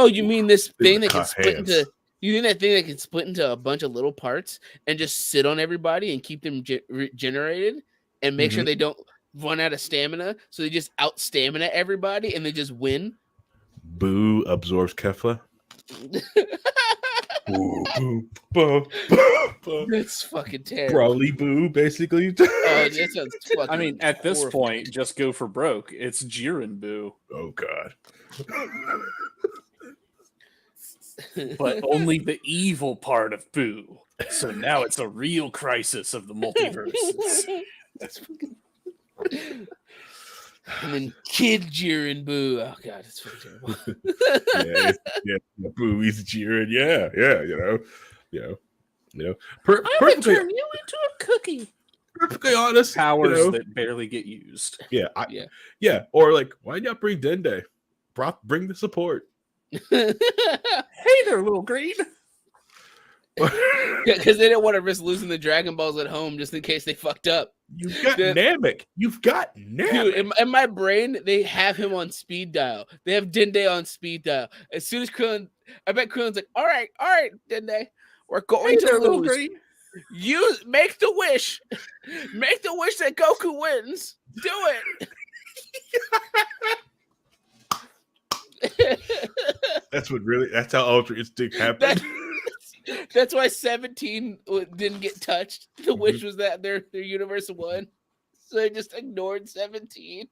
you mean this thing that can split into? You think that thing that can split into a bunch of little parts and just sit on everybody and keep them regenerated and make sure they don't run out of stamina, so they just out stamina everybody and they just win? Boo absorbs Kefla. That's fucking terrible. Brawly Boo, basically. That sounds fucking. I mean, at this point, just go for broke. It's Jiren Boo. Oh God. But only the evil part of Boo. So now it's a real crisis of the multiverses. That's fucking. And then Kid Jiren Boo. Oh God, it's fucking terrible. yeah, Boo, he's Jiren. Yeah, you know. I'm gonna turn you into a cookie. Perfectly honest, powers that barely get used. Yeah. Or like, why not bring Dende? Bring the support. Hey there, little green. Because they didn't want to risk losing the Dragon Balls at home just in case they fucked up. You've got Namek. Dude, in my brain, they have him on speed dial. They have Dende on speed dial. As soon as Krillin, I bet Krillin's like, all right, Dende, we're going to lose. You make the wish. Make the wish that Goku wins. Do it. That's how Ultra Instinct happened. That's why 17 didn't get touched. The wish was that their universe won. So they just ignored 17.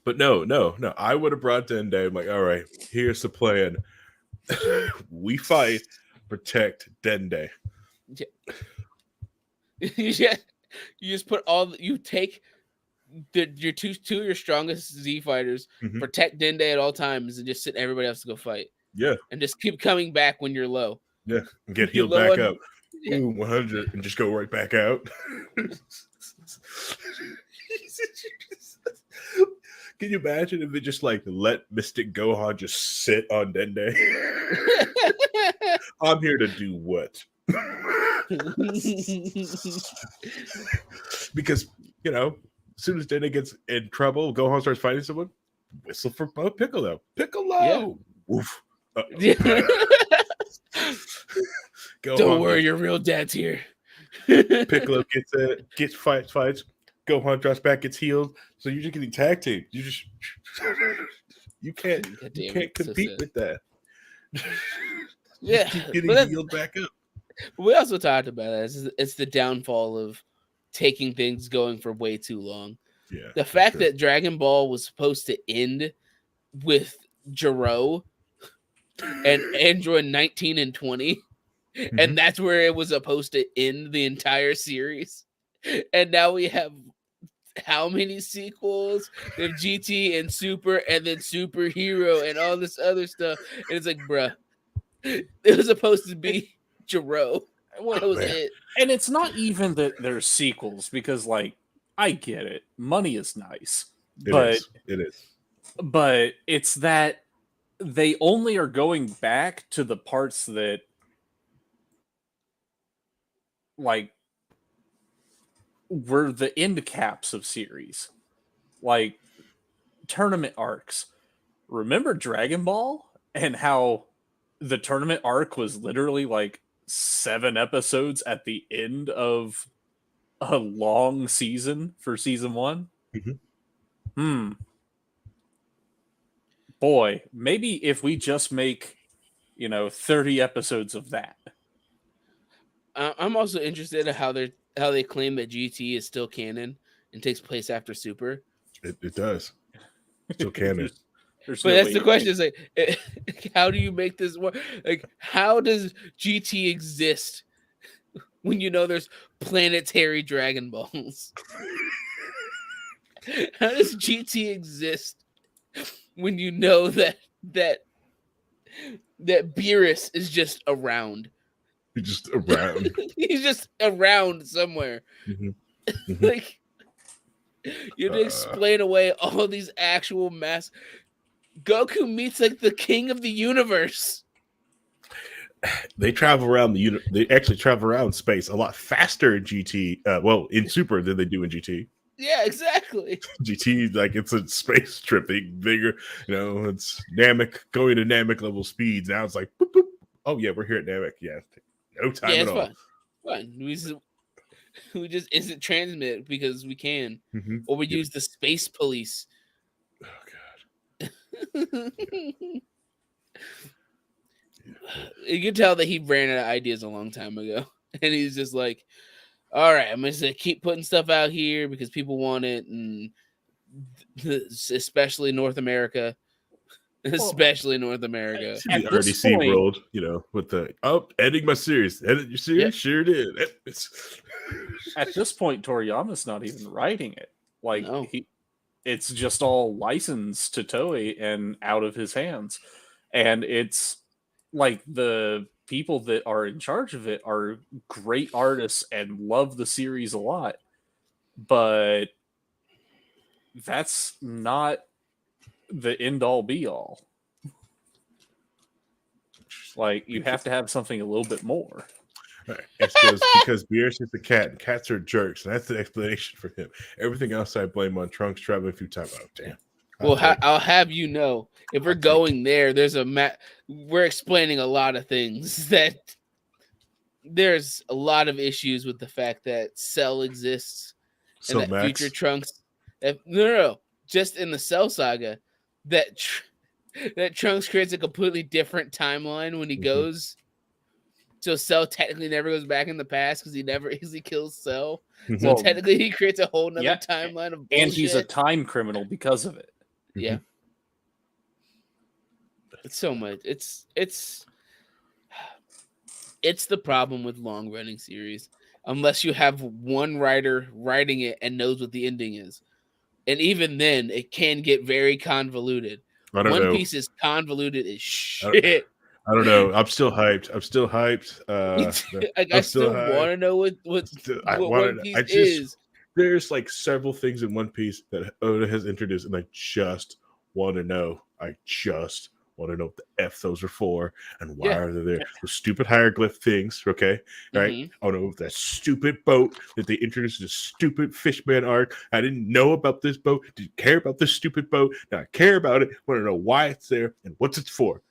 But no. I would have brought Dende. I'm like, all right, here's the plan. We fight, protect Dende. Yeah. You just put you take your two of your strongest Z fighters, protect Dende at all times, and just sit everybody else to go fight. Yeah. And just keep coming back when you're low. Yeah. And get healed back up. Yeah. Ooh, 100 and just go right back out. Can you imagine if they just like let Mystic Gohan just sit on Dende? I'm here to do what? Because, as soon as Dende gets in trouble, Gohan starts fighting someone, whistle for Piccolo. Yeah. Woof. Don't worry, your real dad's here. Piccolo gets fights. Gohan drops back, gets healed. So you're just getting tag team. You can't compete with that. Yeah, keep getting healed back up. We also talked about it. It's the downfall of taking things going for way too long. Yeah, the fact that Dragon Ball was supposed to end with Jiro and Android 19 and 20, and that's where it was supposed to end the entire series. And now we have how many sequels? They have GT and Super and then Superhero and all this other stuff. And it's like, bruh, it was supposed to be Jiro. That was it. And it's not even that there's sequels, because like I get it. Money is nice. It is. But it's that they only are going back to the parts that like were the end caps of series. Like tournament arcs. Remember Dragon Ball and how the tournament arc was literally like 7 episodes at the end of a long season for season 1? Boy, maybe if we just make 30 episodes of that. I'm also interested in how they claim that GT is still canon and takes place after Super. It does. Still canon. But that's the question: is like, how do you make this work? Like, how does GT exist when you know there's planetary Dragon Balls? How does GT exist when you know that Beerus is just around? He's just around. He's just around somewhere. Like, you have to explain away all these actual mass. Goku meets like the king of the universe. They travel around they actually travel around space a lot faster in GT. In Super than they do in GT. Yeah, exactly. GT, like, it's a space trip. Bigger, it's Namek, going to Namek level speeds. Now it's like, boop, boop. Oh yeah, we're here at Namek. Yeah, no time at all. Fun. We just instant transmit because we can, or we use the space police. Oh god. You can tell that he ran out of ideas a long time ago, and he's just like, all right, I'm just gonna keep putting stuff out here because people want it, and especially North America. Especially North America. The RDC world, with the editing my series. Edit your series? Yep. Sure did. At this point, Toriyama's not even writing it. Like, it's just all licensed to Toei and out of his hands. And it's like the people that are in charge of it are great artists and love the series a lot. But that's not the end all be all. Like, you have to have something a little bit more. It's because Beerus is the cat and cats are jerks, and that's the explanation for him. Everything else I blame on Trunks traveling through time. Oh damn. Well, I'll have you know, if we're going there, there's we're explaining a lot of things that there's a lot of issues with the fact that Cell exists and that Max. future Trunks. No, just in the Cell saga, that Trunks creates a completely different timeline when he goes. So Cell technically never goes back in the past because he kills Cell. So technically he creates a whole nother timeline of bullshit. And he's a time criminal because of it. Yeah. It's so much. It's the problem with long running series. Unless you have one writer writing it and knows what the ending is. And even then, it can get very convoluted. I don't know. One Piece is convoluted as shit. I don't know. I'm still hyped. I still want to know what One Piece is. There's like several things in One Piece that Oda has introduced, and I just want to know. I just want to know what the F those are for and why are they there. Those stupid hieroglyph things, okay? Right? Oh no, that stupid boat that they introduced the stupid Fishman arc. I didn't know about this boat. Didn't care about this stupid boat. Now I care about it. Want to know why it's there and what's it for.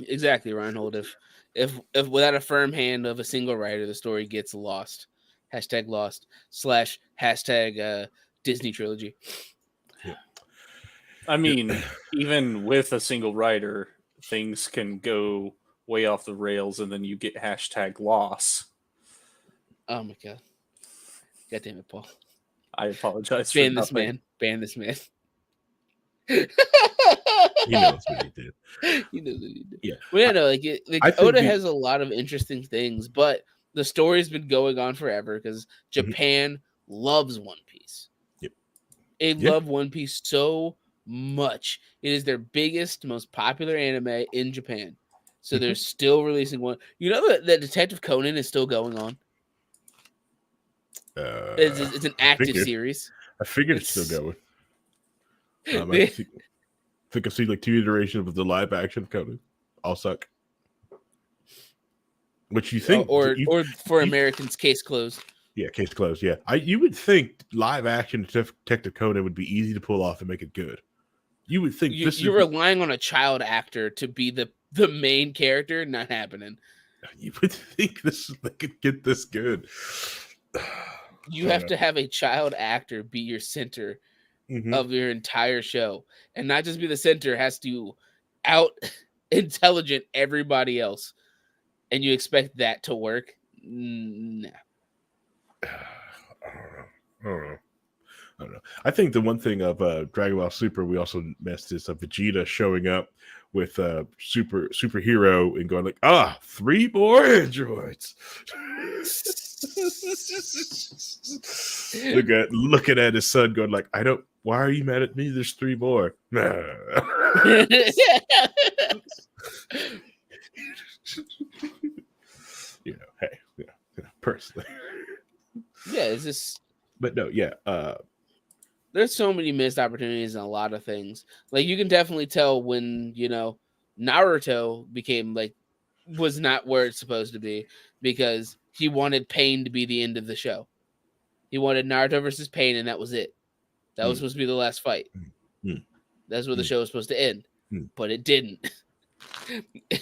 Exactly, Reinhold. If without a firm hand of a single writer, the story gets lost. #lost / Disney trilogy. Yeah. I mean, even with a single writer, things can go way off the rails, and then you get #loss. Oh my god! God damn it, Paul! I apologize. Ban this man. Ban this man. He knows what he did. He knows what he did. Yeah. Well, yeah, no, like Oda has a lot of interesting things, but the story's been going on forever because Japan loves One Piece. Yep. They Yeah. love One Piece so much. It is their biggest, most popular anime in Japan. So they're still releasing one. You know that Detective Conan is still going on. It's an active series. I figured it's still going. I They- think I've seen like 2 iterations of the live action Conan. All suck. Which you think, or for Americans, case closed. Yeah, case closed. Yeah, you would think live action Detective Conan would be easy to pull off and make it good. You would think you're relying on a child actor to be the main character. Not happening. You would think they could get this good. You have to have a child actor be your center of your entire show, and not just be the center. Has to out intelligent everybody else, and you expect that to work? Nah. I don't know. I think the one thing of Dragon Ball Super we also missed is Vegeta showing up with superhero and going like, 3 more androids. looking at his son going like, why are you mad at me? There's 3 more. Hey, personally. Yeah, it's just. But no, yeah. There's so many missed opportunities in a lot of things. Like you can definitely tell when, Naruto was not where it's supposed to be because he wanted Pain to be the end of the show. He wanted Naruto versus Pain, and that was it. That was supposed to be the last fight. That's where the show was supposed to end, but it didn't.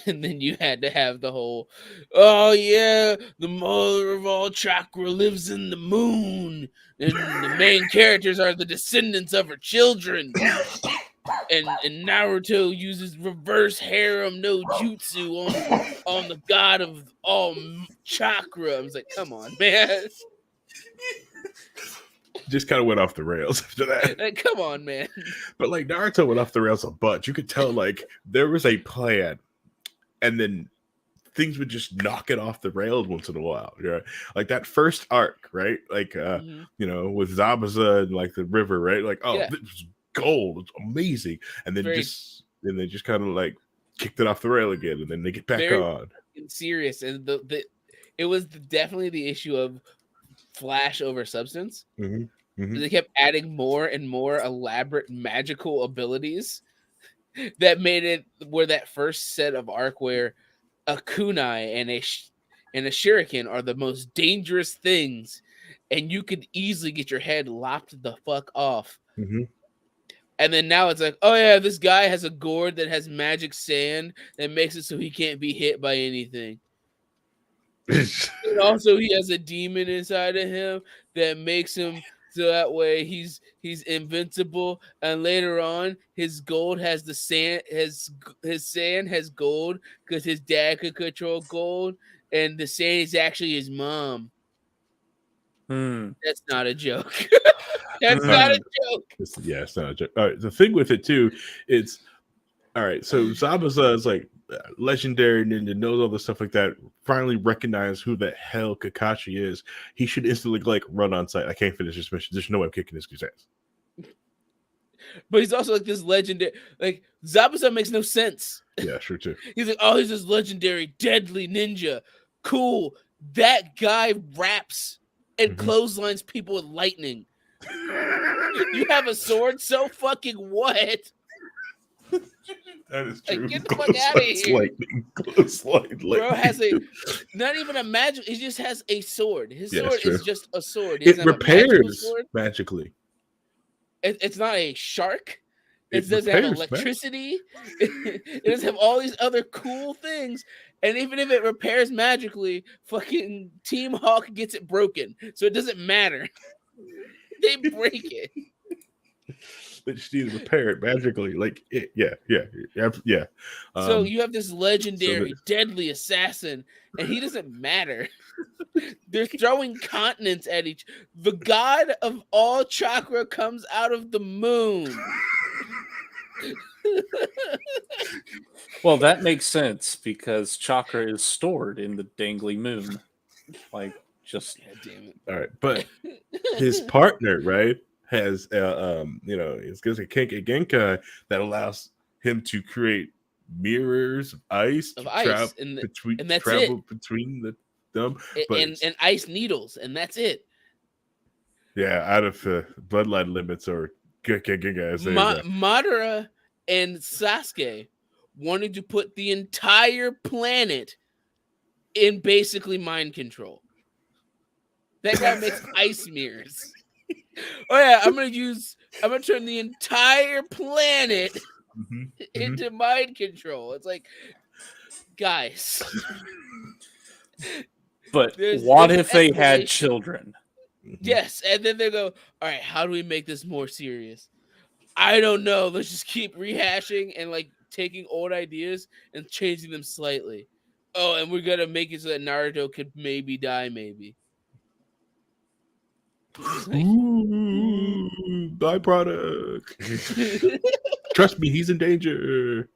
And then you had to have the whole, oh yeah, the mother of all chakra lives in the moon, and the main characters are the descendants of her children. And Naruto uses reverse harem no jutsu on the god of all chakra. I was like, come on, man. Just kind of went off the rails after that. Like, come on, man. But like Naruto went off the rails a bunch. You could tell like there was a plan, and then things would just knock it off the rails once in a while. Yeah, like that first arc, right? Like with Zabuza and like the river, right? Like, this was gold. It's amazing. And then they just kind of like kicked it off the rail again, and then they get back on. Serious, and it was definitely the issue of flash over substance. They kept adding more and more elaborate magical abilities that made it where that first set of arc where a kunai and a shuriken are the most dangerous things, and you could easily get your head lopped the fuck off. And then now it's like, oh yeah, this guy has a gourd that has magic sand that makes it so he can't be hit by anything. And also he has a demon inside of him that makes him so that way he's invincible. And later on, his gold has the sand, his sand has gold because his dad could control gold, and the sand is actually his mom. That's not a joke. That's not a joke. It's not a joke. All right, the thing with it too, it's all right. So Zabuza is like legendary ninja, knows all this stuff like that. Finally recognize who the hell Kakashi is. He should instantly like run on site. I can't finish this mission. There's no way I'm kicking this dude's ass. But he's also like this legendary. Like Zabuza makes no sense. Yeah, sure too. He's like, oh, he's this legendary, deadly ninja. Cool. That guy raps and clotheslines people with lightning. You have a sword, so fucking what? That is true. Like, get the fuck out of here. Lightning. Bro has not even a magic. He just has a sword. His sword is just a sword. It repairs magically. It's not a shark. It doesn't have electricity. It doesn't have all these other cool things. And even if it repairs magically, fucking Team Hawk gets it broken. So it doesn't matter. They break it. They just need to repair it magically. Yeah. So you have this legendary, deadly assassin, and he doesn't matter. They're throwing continents at each. The god of all chakra comes out of the moon. Well, that makes sense because chakra is stored in the dangly moon. Like, just damn it. All right, but his partner, right, has it's a Genkai that allows him to create mirrors of ice of to ice, and that's it. travel between them. But And ice needles, and that's it. yeah, out of bloodline limits or Genkai, there you go. Madara and Sasuke wanted to put the entire planet in basically mind control. That guy makes ice mirrors. Oh yeah, I'm gonna turn the entire planet into mind control. It's like, guys. But what if they had children? Yes, and then they go, all right, how do we make this more serious? I don't know. Let's just keep rehashing and like taking old ideas and changing them slightly. Oh, and we're gonna make it so that Naruto could maybe die, maybe. Like, byproduct. Trust me, he's in danger.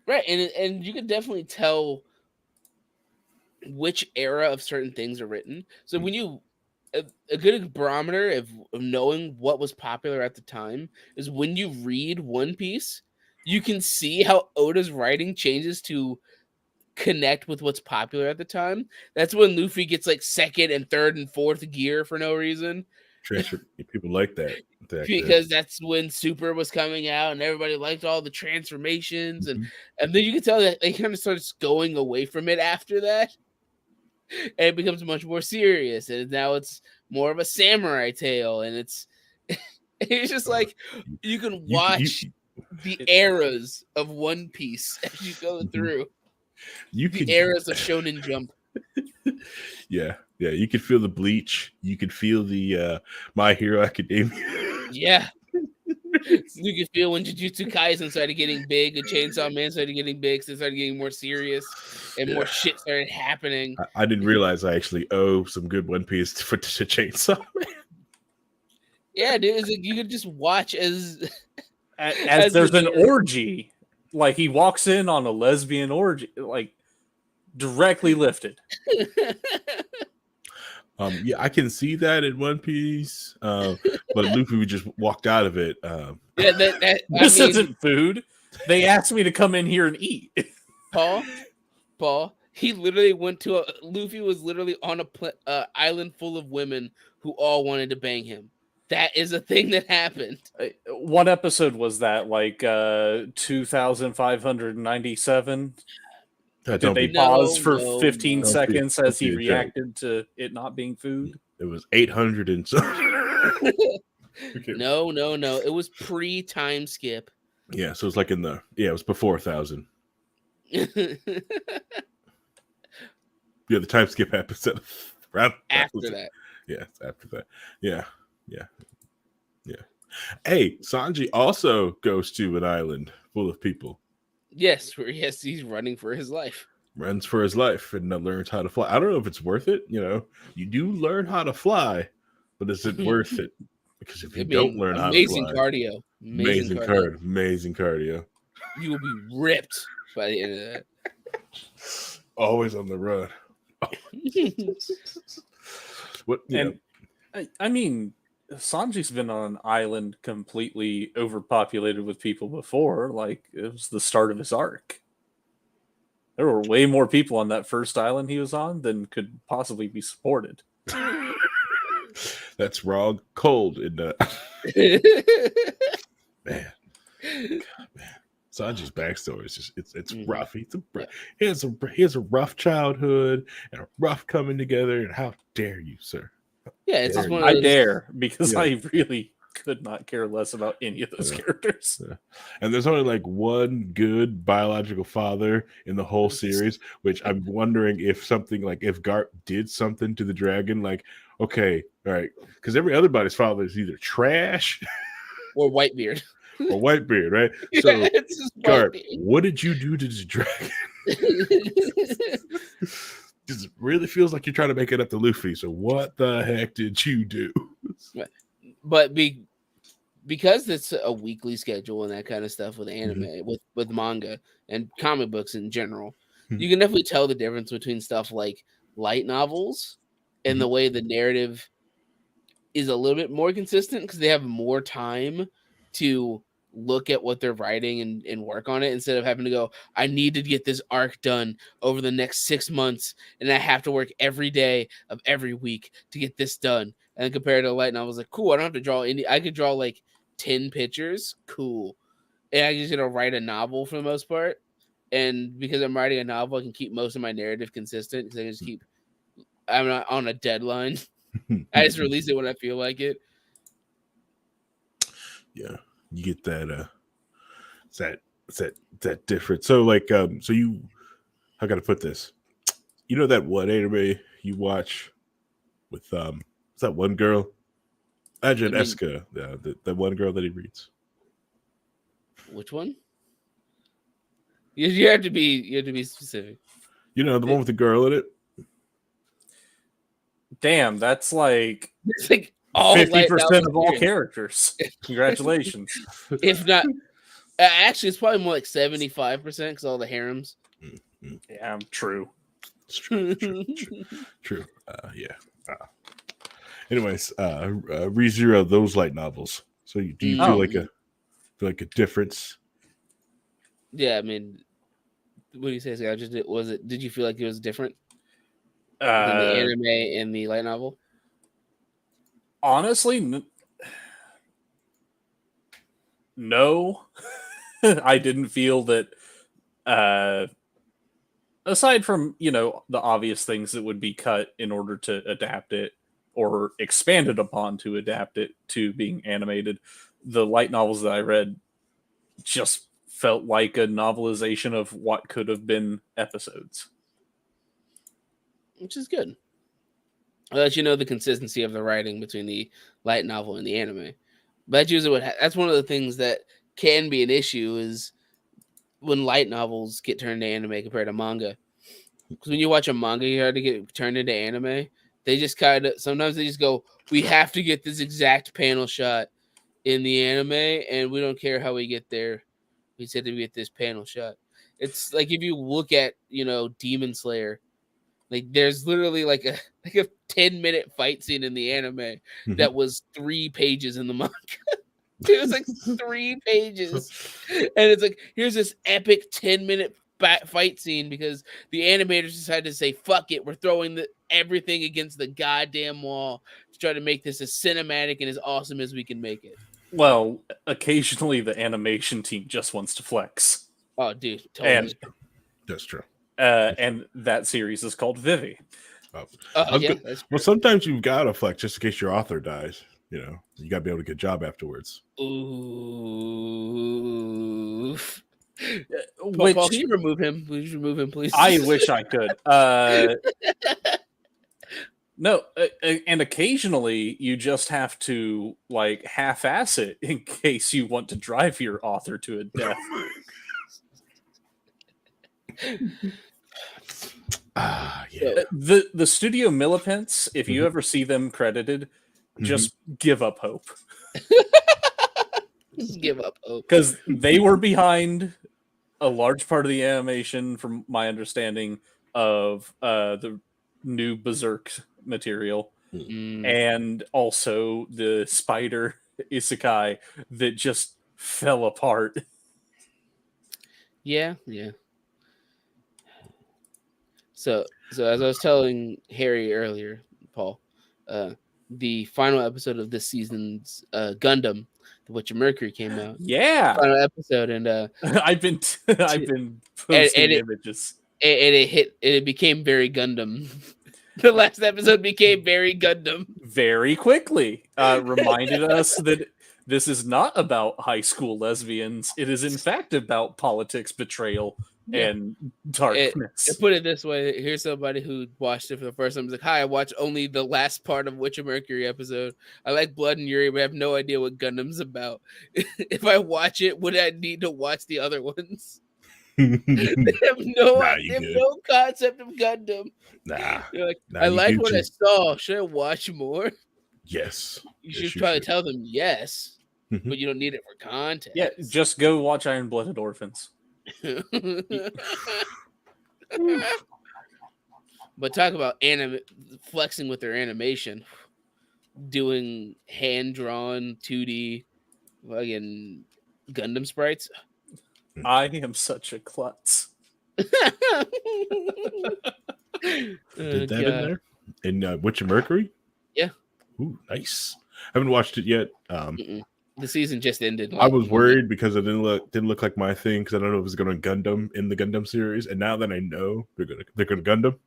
Right, and you can definitely tell which era of certain things are written. So when you a good barometer of knowing what was popular at the time is when you read One Piece, you can see how Oda's writing changes to connect with what's popular at the time. That's when Luffy gets like second and third and fourth gear for no reason. People like that. Because that's when Super was coming out and everybody liked all the transformations, and then you can tell that they kind of starts going away from it after that. And it becomes much more serious, and now it's more of a samurai tale, and it's just like you can watch the eras of One Piece as you go through. Eras of Shonen Jump. Yeah, you could feel the Bleach. You could feel the My Hero Academia. Yeah. You could feel when Jujutsu Kaisen started getting big, and Chainsaw Man started getting big, so it started getting more serious, and more shit started happening. I didn't realize I actually owe some good One Piece to Chainsaw Man. Yeah, dude, it's like you could just watch as there's an orgy. Like he walks in on a lesbian orgy, like directly lifted. Yeah, I can see that in One Piece, but Luffy just walked out of it. Yeah, this isn't food. They asked me to come in here and eat. Paul, he literally went to Luffy was literally on a island full of women who all wanted to bang him. That is a thing that happened. What episode was that? Like 2,597? Did they pause for 15 seconds as he reacted to it not being food? It was 800 and something. No. It was pre-time skip. Yeah, so it's like it was before 1,000. Yeah, the time skip episode. After that. Yeah, it's after that. Yeah. Hey, Sanji also goes to an island full of people. Yes, he's running for his life. Runs for his life and learns how to fly. I don't know if it's worth it. You do learn how to fly, but is it worth it? Because if you don't learn how to fly, amazing cardio. You will be ripped by the end of that. Always on the run. I mean, Sanji's been on an island completely overpopulated with people before. Like, it was the start of his arc. There were way more people on that first island he was on than could possibly be supported. That's wrong. Cold in the man. Sanji's backstory is it's rough. He has a rough childhood and a rough coming together. And how dare you, sir? Yeah, it's just one of those... I dare, because I really could not care less about any of those characters. Yeah. And there's only like one good biological father in the whole series, which I'm wondering if Garp did something to the dragon, like, okay, all right, because everybody's father is either trash or Whitebeard. Right? So, Garp, what did you do to the dragon? Because it really feels like you're trying to make it up to Luffy. So what the heck did you do? But because it's a weekly schedule and that kind of stuff with anime, with manga and comic books in general, you can definitely tell the difference between stuff like light novels and the way the narrative is a little bit more consistent because they have more time to look at what they're writing and work on it instead of having to go, I need to get this arc done over the next 6 months and I have to work every day of every week to get this done. And compared to a light novel, I was like, cool, I don't have to draw any. I could draw like 10 pictures. Cool. And I'm just going to write a novel for the most part. And because I'm writing a novel, I can keep most of my narrative consistent because I can just keep, I'm not on a deadline. I just release it when I feel like it. Yeah, you get that. That different. So like, so you, how can I put this? You know that one anime you watch with is that one girl? Imagine Eska, the one girl that he reads. Which one? You have to be specific. You know the one with the girl in it. Damn, that's like It's like all 50% of all characters. Congratulations. If not, actually, it's probably more like 75% because all the harems. Yeah, true. It's true. Yeah. Anyways, ReZero those light novels. So do you feel like a difference? Yeah, I mean, what do you say, Scott? Did you feel like it was different than the anime and the light novel? Honestly, no. I didn't feel that. Aside from the obvious things that would be cut in order to adapt it or expanded upon to adapt it to being animated, the light novels that I read just felt like a novelization of what could have been episodes, which is good. I'll let you know the consistency of the writing between the light novel and the anime. But that's usually that's one of the things that can be an issue is when light novels get turned to anime compared to manga. Because when you watch a manga, you have to get turned into anime. They just sometimes they just go, we have to get this exact panel shot in the anime, and we don't care how we get there. We said to get this panel shot. It's like if you look at Demon Slayer, like there's literally like a 10-minute fight scene in the anime that was 3 pages in the manga. It was like 3 pages, and it's like here's this epic 10-minute fight scene because the animators decided to say fuck it, we're throwing everything against the goddamn wall to try to make this as cinematic and as awesome as we can make it. Well, occasionally the animation team just wants to flex. Oh, dude, totally. And that's true. And that series is called Vivi. Well, sometimes you've got to flex just in case your author dies. You got to be able to get a job afterwards. Ooh. Paul, can you remove him? Please remove him, please. I wish I could. No, and occasionally you just have to like half-ass it in case you want to drive your author to a death. Yeah. The Studio Millipents, if you ever see them credited, just give up hope. Just give up hope. Because they were behind a large part of the animation, from my understanding, of the new Berserk material. And also the spider isekai that just fell apart. Yeah. So as I was telling Harry earlier, Paul, the final episode of this season's Gundam, The Witch of Mercury, came out. Yeah, final episode, and I've been posting images. It became very Gundam. The last episode became very Gundam very quickly. Reminded us that this is not about high school lesbians. It is in fact about politics, betrayal, and darkness. To put it this way, here's somebody who watched it for the first time. He's like, hi, I watched only the last part of Witch of Mercury episode. I like Blood and Yuri, but I have no idea what Gundam's about. If I watch it, would I need to watch the other ones? They have no concept of Gundam. Like, I like what I saw. Should I watch more? Yes. You should probably tell them yes, but you don't need it for context. Yeah, just go watch Iron Blooded Orphans. But talk about flexing with their animation. doing hand drawn 2D fucking Gundam sprites. I am such a klutz. Did that in there? In Witch and Mercury? Yeah. Ooh, nice. I haven't watched it yet. The season just ended. I was worried because it didn't look like my thing because I don't know if it was going to Gundam in the Gundam series, and now that I know they're gonna Gundam,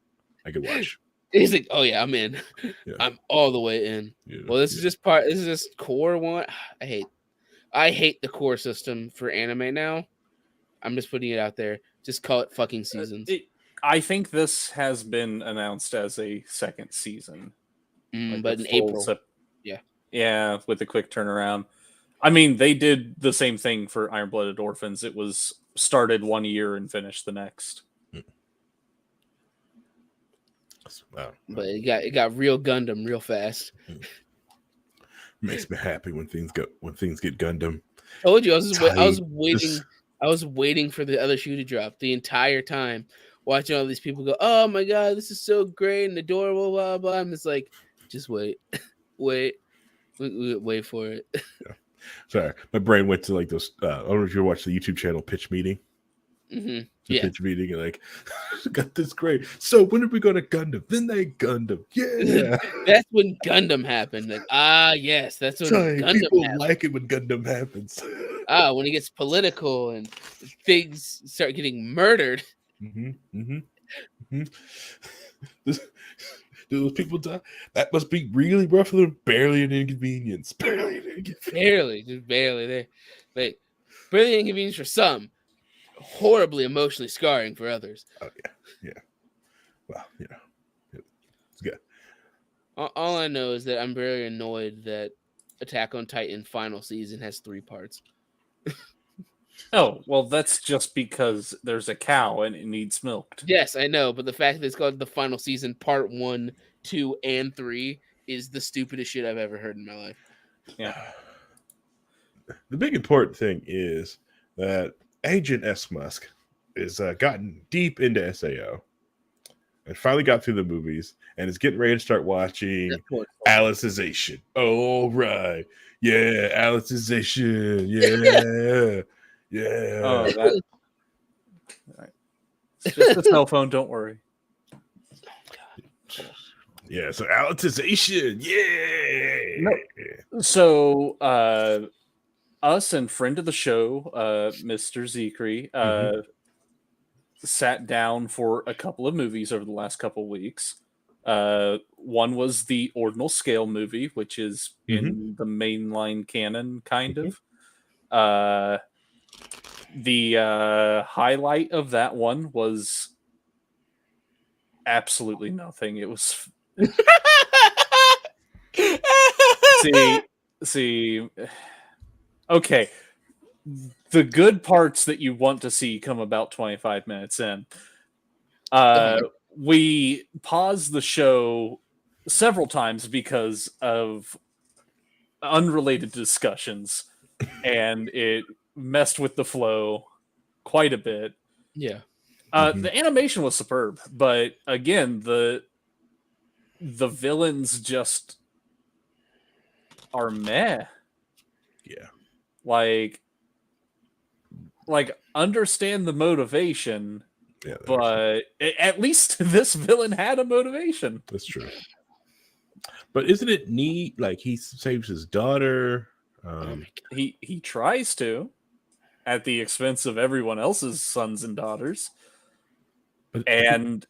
I can watch. He's like, oh yeah, I'm in. Yeah. I'm all the way in. Yeah, Well, this is just part. This is just core one. I hate the core system for anime now. I'm just putting it out there. Just call it fucking seasons. I think this has been announced as a second season, but in April. Yeah, with a quick turnaround. I mean, they did the same thing for Iron Blooded Orphans. It was started 1 year and finished the next. Wow. But it got real Gundam real fast. Makes me happy when things get Gundam. Told you I was waiting for the other shoe to drop the entire time, watching all these people go, "Oh my god, this is so great and adorable." Blah blah. I'm just like, just wait, wait for it. Yeah. Sorry, my brain went to like those. I don't know if you watch the YouTube channel Pitch Meeting. Mm-hmm. Pitch Meeting, and like, got this great. So when are we going to Gundam? Then they Gundam. Yeah, that's when Gundam happened. Like, yes, that's when Gundam people happened. like it when Gundam happens. When it gets political and things start getting murdered. Do those people die? That must be really rough for them. Barely an inconvenience. Barely there. Like, barely an inconvenience for some. Horribly emotionally scarring for others. Oh yeah. Well, it's good. All I know is that I'm very annoyed that Attack on Titan final season has 3 parts. Oh, well, that's just because there's a cow and it needs milked. Yes, I know, but the fact that it's called the final season, part 1, 2, and 3 is the stupidest shit I've ever heard in my life. Yeah. The big important thing is that Agent S. Musk has gotten deep into SAO and finally got through the movies and is getting ready to start watching Alicization. All right. Yeah, Alicization. Yeah. Yeah. Oh, that. Right. It's just a cell phone. Don't worry. Yeah, so Alicization. Yeah. No. So, us and friend of the show, Mr. Zekri, sat down for a couple of movies over the last couple of weeks. One was the Ordinal Scale movie, which is in the mainline canon, kind of. The highlight of that one was absolutely nothing. It was see. Okay, the good parts that you want to see come about 25 minutes in. We paused the show several times because of unrelated discussions, and it messed with the flow quite a bit. Yeah. The animation was superb, but again, the villains just are meh. Yeah. Like understand the motivation, but at least this villain had a motivation. That's true. But isn't it neat? Like, he saves his daughter. He tries to, at the expense of everyone else's sons and daughters. And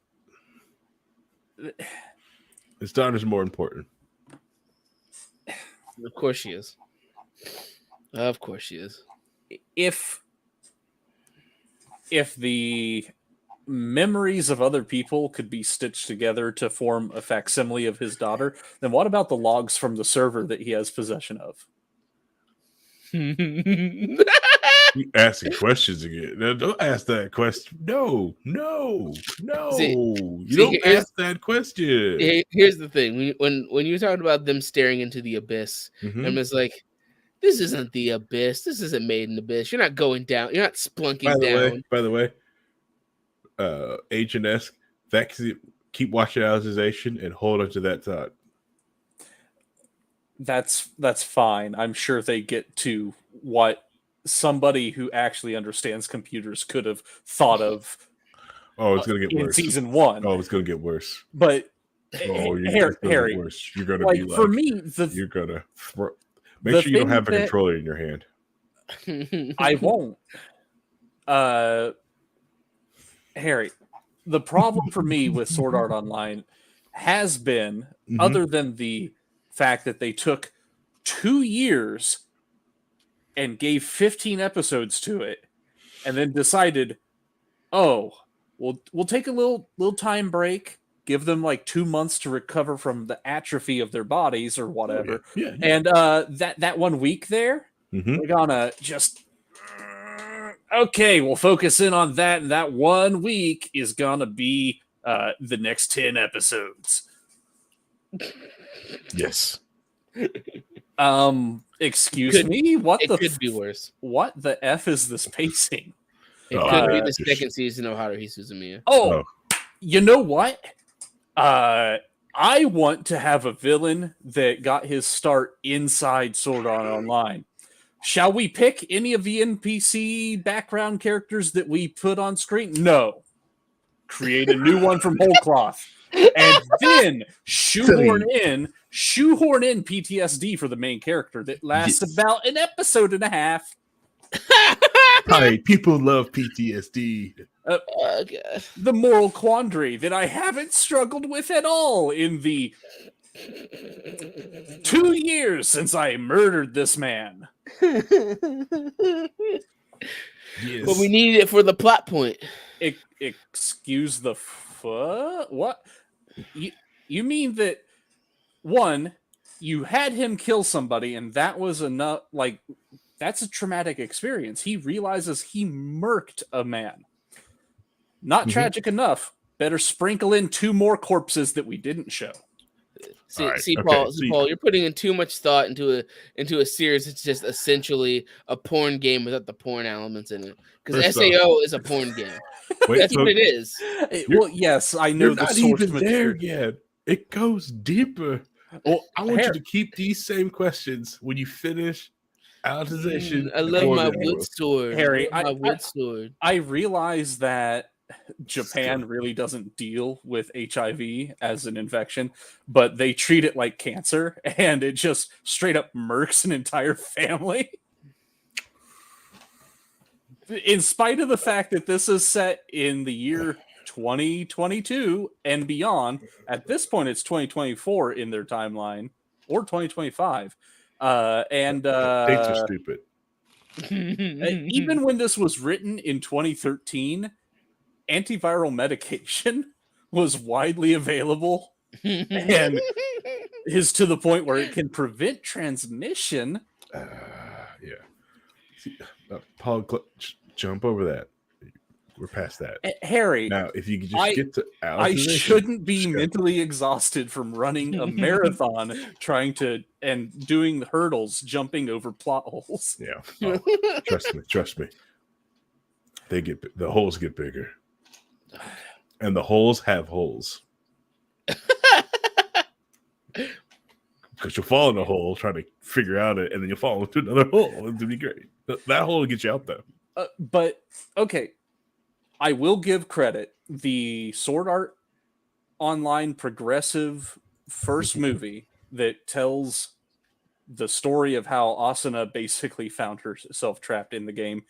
his daughter's more important. Of course she is. Of course she is. If the memories of other people could be stitched together to form a facsimile of his daughter, then what about the logs from the server that he has possession of? You asking questions again. No, don't ask that question. No. You don't ask that question. Here's the thing. When you're talking about them staring into the abyss, I'm just like, this isn't the abyss. This isn't made in the abyss. You're not going down. You're not splunking down. By the way, Agent-esque, keep watching Alicization and hold on to that thought. that's fine. I'm sure they get to what somebody who actually understands computers could have thought of. Oh, it's gonna get in worse. season 1. Oh, it's gonna get worse. But Oh, it's gonna Harry, get worse. You're gonna like be like, for me, you're gonna make the sure you don't thing have a that- controller in your hand. I won't. Harry, the problem for me with Sword Art Online has been, Mhm. other than the fact that they took 2 years and gave 15 episodes to it, and then decided, oh, we'll take a little time break, give them like 2 months to recover from the atrophy of their bodies or whatever. Yeah. And that 1 week there, Mhm. we're gonna just okay, we'll focus in on that, and that 1 week is gonna be the next 10 episodes. Yes. Excuse me, what It the could be worse. what the f is this pacing? It Oh, could be the just- second season of Haruhi Suzumiya. Oh, you know what? I want to have a villain that got his start inside Sword Art Online. Shall we pick any of the NPC background characters that we put on screen? No. Create a new one from whole cloth. And then shoehorn in PTSD for the main character that lasts Yes. about an episode and a half. Hi, people love PTSD. Oh, God. The moral quandary that I haven't struggled with at all in the 2 years since I murdered this man. Yes. But we needed it for the plot point. Excuse the what? You mean that, one, you had him kill somebody and that was enough? Like, that's a traumatic experience. He realizes he murked a man. Not tragic enough. Better sprinkle in 2 more corpses that we didn't show. See, All right, see, okay, Paul, see- Paul, you're putting in too much thought into a series that's just essentially a porn game without the porn elements in it. Because First SAO is a porn game. Wait, That's so what it is. Well, yes, I know you're the not source even there material. yet. It goes deeper. Well, I want you Harry, to keep these same questions when you finish Alicization. I love or my the wood Arrow. sword. Harry, I love my wood sword. I realize that Japan really doesn't deal with HIV as an infection, but they treat it like cancer, and it just straight up murks an entire family. In spite of the fact that this is set in the year 2022 and beyond, at this point it's 2024 in their timeline, or 2025. Dates are stupid. Even when this was written in 2013, antiviral medication was widely available and is to the point where it can prevent transmission. Yeah. See, Paul, jump over that. We're past that. Harry, Now, if you could just get to I Alicization, shouldn't be just go. mentally exhausted from running a marathon trying to and doing hurdles, jumping over plot holes. Yeah. Oh, trust me. The holes get bigger. And the holes have holes. Because you'll fall in a hole trying to figure out it, and then you'll fall into another hole. It'll be great. That hole will get you out, though. But, okay, I will give credit. The Sword Art Online progressive first movie that tells the story of how Asuna basically found herself trapped in the game,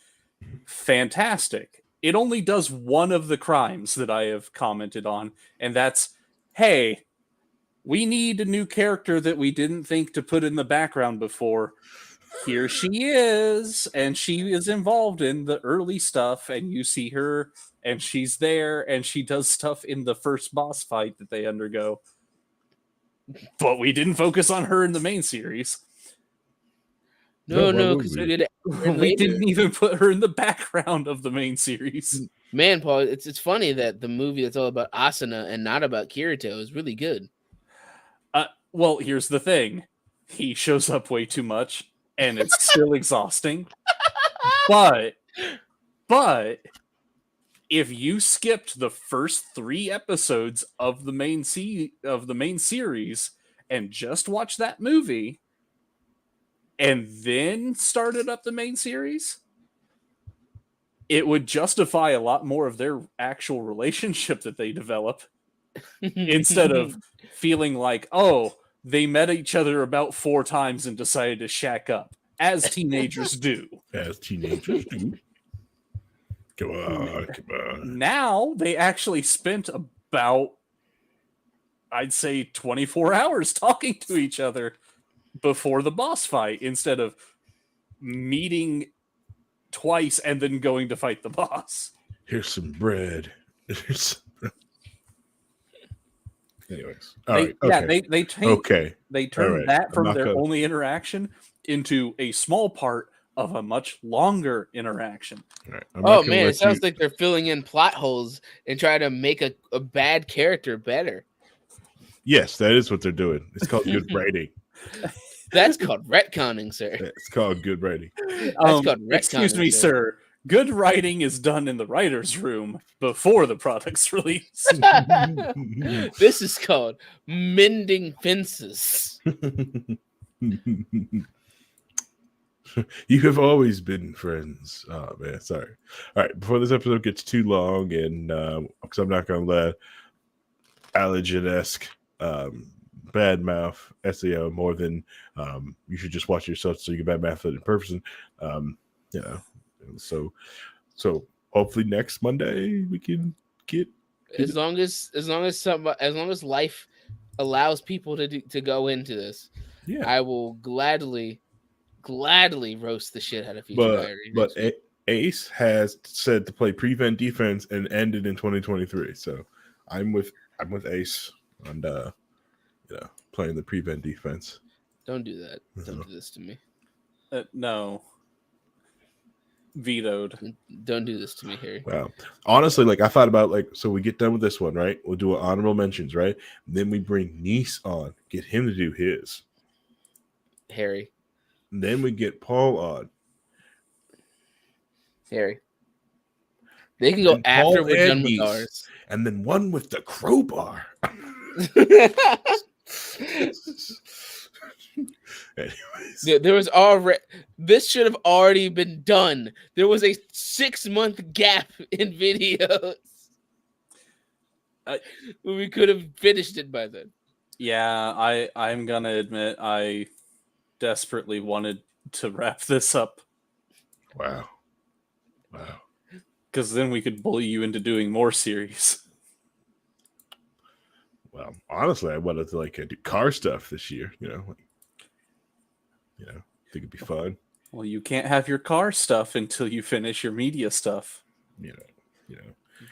fantastic. It only does one of the crimes that I have commented on, and that's, hey, we need a new character that we didn't think to put in the background before. Here she is, and she is involved in the early stuff, and you see her, and she's there, and she does stuff in the first boss fight that they undergo. But we didn't focus on her in the main series. No, because we did it. We didn't even put her in the background of the main series. Man, Paul, it's funny that the movie that's all about Asuna and not about Kirito is really good. Well, here's the thing. He shows up way too much, and it's still exhausting. But if you skipped the first 3 episodes of the main series and just watched that movie, and then started up the main series, it would justify a lot more of their actual relationship that they develop instead of feeling like, oh, they met each other about 4 times and decided to shack up, as teenagers do. As teenagers do. Come on. Now they actually spent about, I'd say, 24 hours talking to each other before the boss fight instead of meeting twice and then going to fight the boss. Here's some bread. Anyways, They turned right. that from their only interaction into a small part of a much longer interaction. Right. Oh man, it sounds like they're filling in plot holes and trying to make a bad character better. Yes, that is what they're doing. It's called good writing. That's called retconning, sir. It's called good writing. That's called retconning. Excuse me, sir. Good writing is done in the writer's room before the product's released. This is called mending fences. You have always been friends. Oh man, sorry. All right, before this episode gets too long, and because I'm not gonna let Allergen-esque badmouth SEO more than you should just watch yourself so you can badmouth it in person. You know, so hopefully next Monday we can get as long as life allows people to go into this. Yeah, I will gladly roast the shit out of future diary. But Ace has said to play prevent defense and ended in 2023. So I'm with Ace and playing the prevent defense. Don't do that. Don't do this to me. No. Vetoed. Don't do this to me, Harry. Wow. Honestly, like I thought about so we get done with this one, right? We'll do an honorable mentions, right? Then we bring Nice on, get him to do his. Harry. And then we get Paul on. Harry. They can go after we're done with ours. And then one with the crowbar. Anyways. There was already this should have already been done. There was a 6-month gap in videos. We could have finished it by then. Yeah, I'm gonna admit I desperately wanted to wrap this up. Wow. Because then we could bully you into doing more series. Well, honestly, I wanted to do car stuff this year. Think it'd be fun. Well, you can't have your car stuff until you finish your media stuff.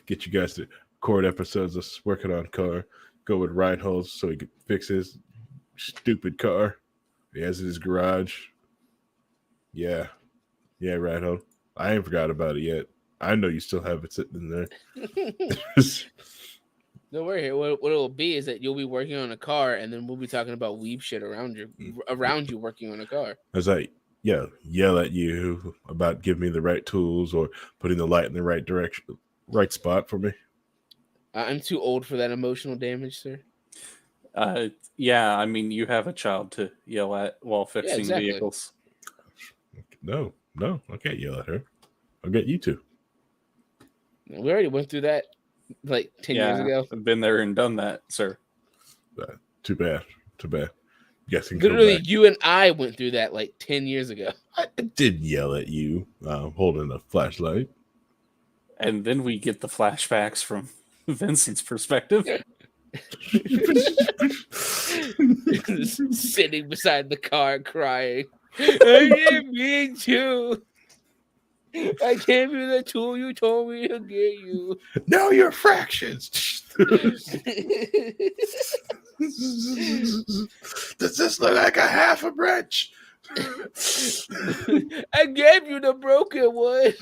Get you guys to record episodes of us working on car. Go with Reinhold so he can fix his stupid car. He has in his garage. Yeah, Reinhold. I ain't forgot about it yet. I know you still have it sitting in there. Don't worry. What it'll be is that you'll be working on a car, and then we'll be talking about weeb shit around you working on a car. As I yell at you about giving me the right tools or putting the light in the right direction, right spot for me. I'm too old for that emotional damage, sir. Yeah, I mean, you have a child to yell at while fixing vehicles. No, I can't yell at her. I'll get you to. We already went through that 10 years ago. I've been there and done that, sir. Too bad. Guessing literally, you and I went through that 10 years ago. I did yell at you holding a flashlight. And then we get the flashbacks from Vincent's perspective. Sitting beside the car crying. I didn't mean to. I gave you the tool you told me to get you. Now you're fractions. Does this look like a half a branch? I gave you the broken one.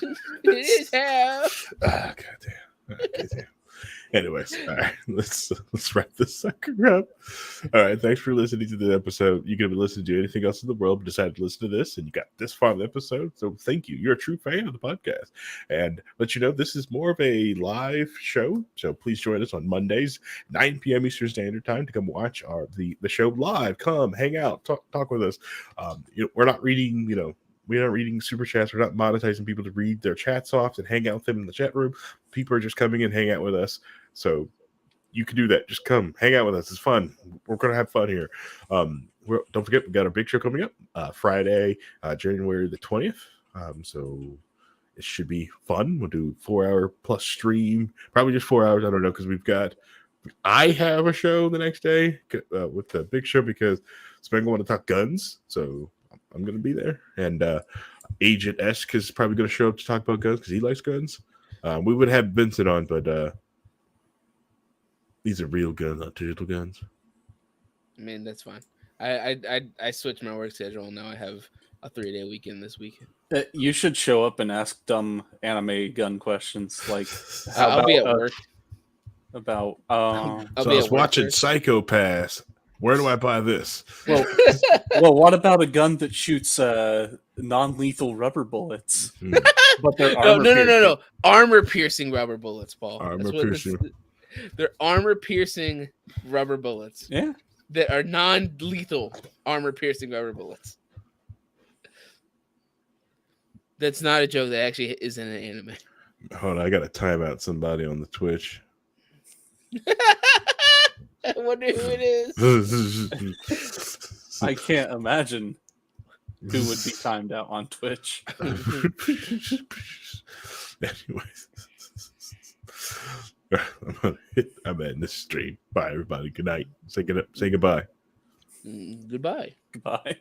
It is half. Ah, goddamn. Anyways, all right, let's wrap this sucker up. All right, thanks for listening to the episode. You could have listened to anything else in the world, but decided to listen to this, and you got this far in the episode. So thank you. You're a true fan of the podcast. And let you know this is more of a live show. So please join us on Mondays, 9 p.m. Eastern Standard Time to come watch the show live. Come hang out, talk with us. We're not reading, we're not reading super chats. We're not monetizing people to read their chats off and hang out with them in the chat room. People are just coming and hang out with us. So you can do that. Just come hang out with us. It's fun. We're going to have fun here. Don't forget, we got our big show coming up Friday, January the 20th. So it should be fun. We'll do 4-hour plus stream, probably just 4 hours. I don't know. Cause I have a show the next day with the big show because Spangle want to talk guns. So I'm going to be there. And Agent Esk is probably going to show up to talk about guns because he likes guns. We would have Vincent on, but these are real guns, not digital guns. I mean, that's fine. I switched my work schedule, and now I have a 3-day weekend this weekend. You should show up and ask dumb anime gun questions, like I'll be at work. I was watching Psychopaths. Where do I buy this? Well, what about a gun that shoots non-lethal rubber bullets? But they're no. Armor-piercing rubber bullets, Paul. Armor-piercing. They're armor-piercing rubber bullets. Yeah. That are non-lethal armor-piercing rubber bullets. That's not a joke. That actually is in an anime. Hold on, I got to time out somebody on the Twitch. I wonder who it is. I can't imagine who would be timed out on Twitch. Anyways, I'm ending this stream. Bye, everybody. Good night. Say goodbye. Goodbye. Goodbye.